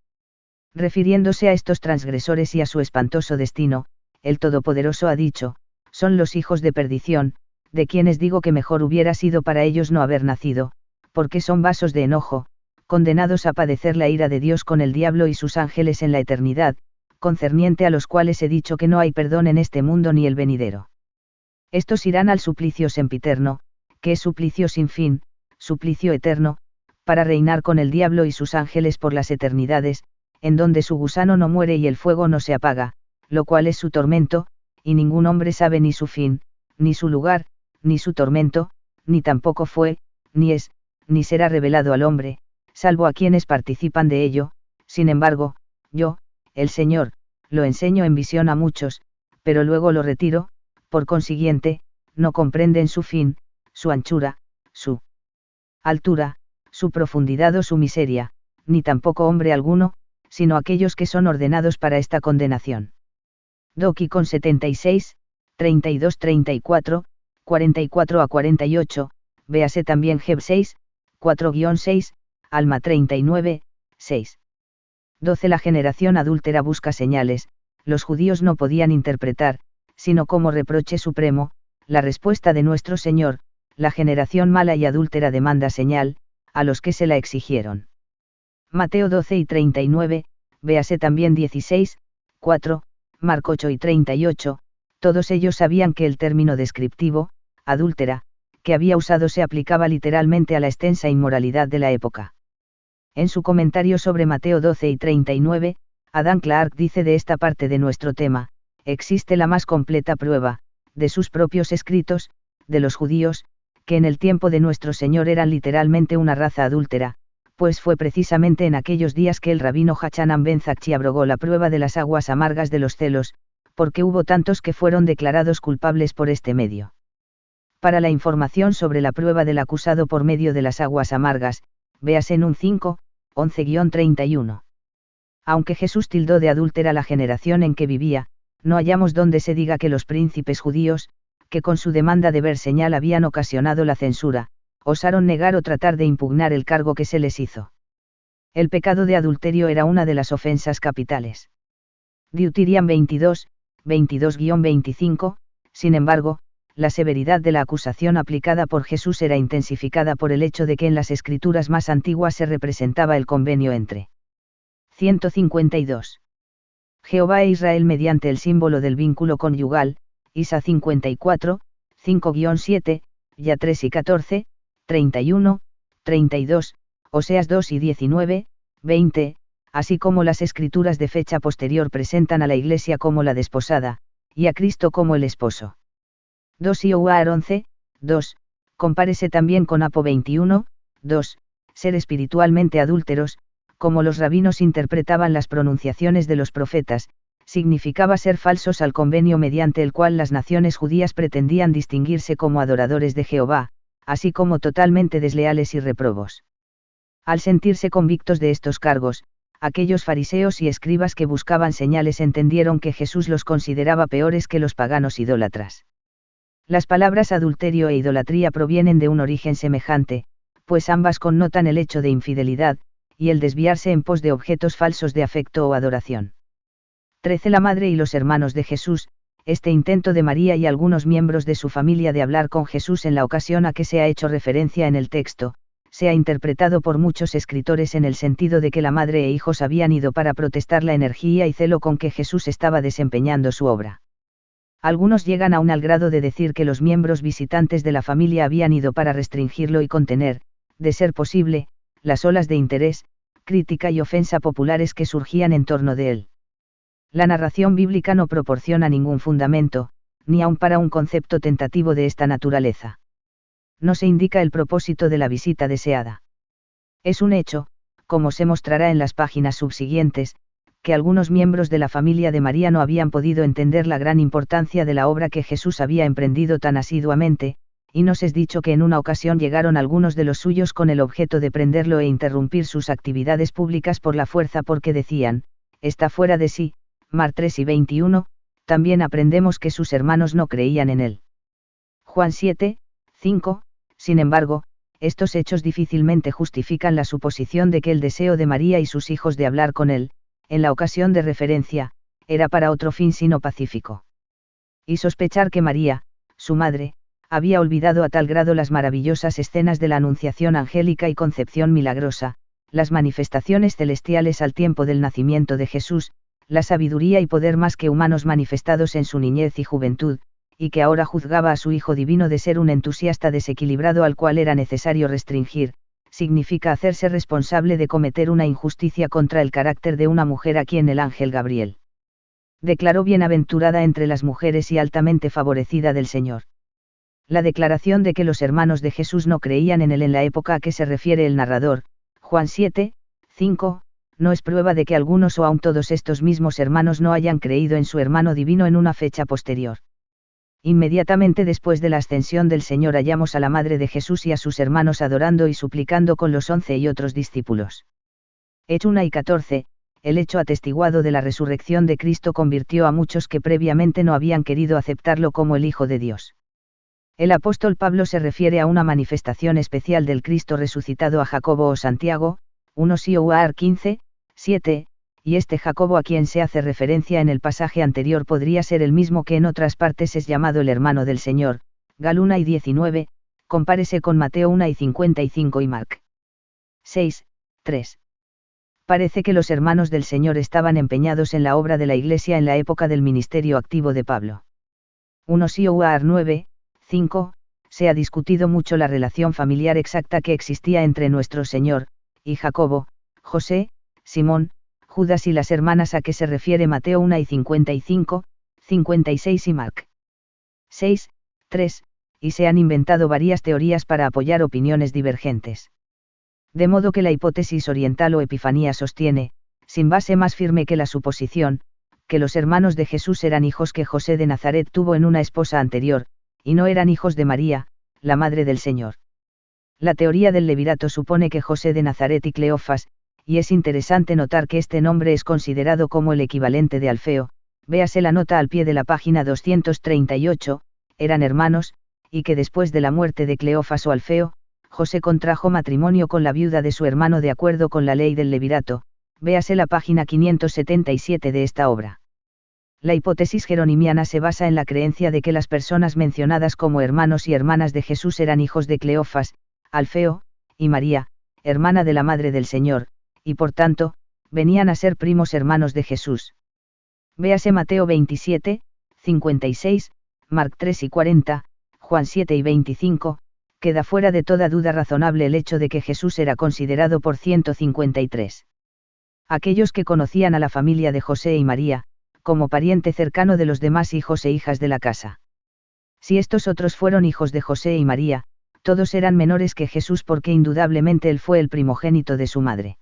Refiriéndose a estos transgresores y a su espantoso destino, el Todopoderoso ha dicho: son los hijos de perdición, de quienes digo que mejor hubiera sido para ellos no haber nacido, porque son vasos de enojo, condenados a padecer la ira de Dios con el diablo y sus ángeles en la eternidad, concerniente a los cuales he dicho que no hay perdón en este mundo ni el venidero. Estos irán al suplicio sempiterno, que es suplicio sin fin, suplicio eterno, para reinar con el diablo y sus ángeles por las eternidades, en donde su gusano no muere y el fuego no se apaga, lo cual es su tormento, y ningún hombre sabe ni su fin, ni su lugar, ni su tormento, ni tampoco fue, ni es, ni será revelado al hombre, salvo a quienes participan de ello. Sin embargo, yo, el Señor, lo enseño en visión a muchos, pero luego lo retiro, por consiguiente, no comprenden su fin, su anchura, su altura, su profundidad o su miseria, ni tampoco hombre alguno, sino aquellos que son ordenados para esta condenación. Doki con 76, 32-34, 44-48, véase también Geb 6, 4-6, Alma 39, 6. 12. La generación adúltera busca señales. Los judíos no podían interpretar, sino como reproche supremo, la respuesta de nuestro Señor: la generación mala y adúltera demanda señal, a los que se la exigieron. Mateo 12 y 39, véase también 16, 4, Marco 8 y 38, todos ellos sabían que el término descriptivo, adúltera, que había usado se aplicaba literalmente a la extensa inmoralidad de la época. En su comentario sobre Mateo 12 y 39, Adam Clarke dice de esta parte de nuestro tema: existe la más completa prueba, de sus propios escritos, de los judíos, que en el tiempo de nuestro Señor eran literalmente una raza adúltera, pues fue precisamente en aquellos días que el rabino Hachanan ben Zakchi abrogó la prueba de las aguas amargas de los celos, porque hubo tantos que fueron declarados culpables por este medio. Para la información sobre la prueba del acusado por medio de las aguas amargas, véase en un 5, 11-31. Aunque Jesús tildó de adúltera la generación en que vivía, no hallamos donde se diga que los príncipes judíos, que con su demanda de ver señal habían ocasionado la censura, osaron negar o tratar de impugnar el cargo que se les hizo. El pecado de adulterio era una de las ofensas capitales. Deuteriam 22, 22-25, sin embargo, la severidad de la acusación aplicada por Jesús era intensificada por el hecho de que en las escrituras más antiguas se representaba el convenio entre 152. Jehová e Israel mediante el símbolo del vínculo conyugal, Isa 54, 5-7, Ya 3 y 14, 31, 32, Oseas 2 y 19, 20, así como las escrituras de fecha posterior presentan a la Iglesia como la desposada, y a Cristo como el esposo. 2 y Ouar 11, 2, compárese también con Apo 21, 2, ser espiritualmente adúlteros, como los rabinos interpretaban las pronunciaciones de los profetas, significaba ser falsos al convenio mediante el cual las naciones judías pretendían distinguirse como adoradores de Jehová, así como totalmente desleales y réprobos. Al sentirse convictos de estos cargos, aquellos fariseos y escribas que buscaban señales entendieron que Jesús los consideraba peores que los paganos idólatras. Las palabras adulterio e idolatría provienen de un origen semejante, pues ambas connotan el hecho de infidelidad, y el desviarse en pos de objetos falsos de afecto o adoración. 13. La madre y los hermanos de Jesús. Este intento de María y algunos miembros de su familia de hablar con Jesús en la ocasión a que se ha hecho referencia en el texto, se ha interpretado por muchos escritores en el sentido de que la madre e hijos habían ido para protestar la energía y celo con que Jesús estaba desempeñando su obra. Algunos llegan aún al grado de decir que los miembros visitantes de la familia habían ido para restringirlo y contener, de ser posible, las olas de interés, crítica y ofensa populares que surgían en torno de él. La narración bíblica no proporciona ningún fundamento, ni aun para un concepto tentativo de esta naturaleza. No se indica el propósito de la visita deseada. Es un hecho, como se mostrará en las páginas subsiguientes, que algunos miembros de la familia de María no habían podido entender la gran importancia de la obra que Jesús había emprendido tan asiduamente, y nos es dicho que en una ocasión llegaron algunos de los suyos con el objeto de prenderlo e interrumpir sus actividades públicas por la fuerza porque decían: está fuera de sí, Mar 3 y 21, también aprendemos que sus hermanos no creían en él. Juan 7, 5, sin embargo, estos hechos difícilmente justifican la suposición de que el deseo de María y sus hijos de hablar con él, en la ocasión de referencia, era para otro fin sino pacífico. Y sospechar que María, su madre, había olvidado a tal grado las maravillosas escenas de la Anunciación angélica y concepción milagrosa, las manifestaciones celestiales al tiempo del nacimiento de Jesús, la sabiduría y poder más que humanos manifestados en su niñez y juventud, y que ahora juzgaba a su Hijo Divino de ser un entusiasta desequilibrado al cual era necesario restringir, significa hacerse responsable de cometer una injusticia contra el carácter de una mujer a quien el ángel Gabriel declaró bienaventurada entre las mujeres y altamente favorecida del Señor. La declaración de que los hermanos de Jesús no creían en él en la época a que se refiere el narrador, Juan 7, 5, no es prueba de que algunos o aun todos estos mismos hermanos no hayan creído en su hermano divino en una fecha posterior. Inmediatamente después de la ascensión del Señor hallamos a la Madre de Jesús y a sus hermanos adorando y suplicando con los 11 y otros discípulos. Hechos 1 y 14, el hecho atestiguado de la resurrección de Cristo convirtió a muchos que previamente no habían querido aceptarlo como el Hijo de Dios. El apóstol Pablo se refiere a una manifestación especial del Cristo resucitado a Jacobo o Santiago, 1 Sioar 15, 7, y este Jacobo a quien se hace referencia en el pasaje anterior podría ser el mismo que en otras partes es llamado el hermano del Señor, Gal 1 y 19, compárese con Mateo 1 y 55 y Marc 6, 3. Parece que los hermanos del Señor estaban empeñados en la obra de la Iglesia en la época del ministerio activo de Pablo. 1 Sioar 9, 5, se ha discutido mucho la relación familiar exacta que existía entre nuestro Señor, y Jacobo, José, Simón, Judas y las hermanas a que se refiere Mateo 1 y 55, 56 y Marc 6, 3, y se han inventado varias teorías para apoyar opiniones divergentes. De modo que la hipótesis oriental o epifanía sostiene, sin base más firme que la suposición, que los hermanos de Jesús eran hijos que José de Nazaret tuvo en una esposa anterior, y no eran hijos de María, la madre del Señor. La teoría del levirato supone que José de Nazaret y Cleofas, y es interesante notar que este nombre es considerado como el equivalente de Alfeo, véase la nota al pie de la página 238, eran hermanos, y que después de la muerte de Cleofas o Alfeo, José contrajo matrimonio con la viuda de su hermano de acuerdo con la ley del levirato, véase la página 577 de esta obra. La hipótesis jeronimiana se basa en la creencia de que las personas mencionadas como hermanos y hermanas de Jesús eran hijos de Cleofas, Alfeo, y María, hermana de la Madre del Señor, y por tanto, venían a ser primos hermanos de Jesús. Véase Mateo 27, 56, Marc 3 y 40, Juan 7 y 25, queda fuera de toda duda razonable el hecho de que Jesús era considerado por 153. Aquellos que conocían a la familia de José y María, como pariente cercano de los demás hijos e hijas de la casa. Si estos otros fueron hijos de José y María, todos eran menores que Jesús porque indudablemente él fue el primogénito de su madre.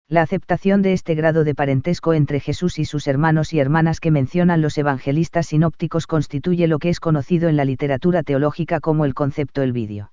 La aceptación de este grado de parentesco entre Jesús y sus hermanos y hermanas que mencionan los evangelistas sinópticos constituye lo que es conocido en la literatura teológica como el concepto Elvidio.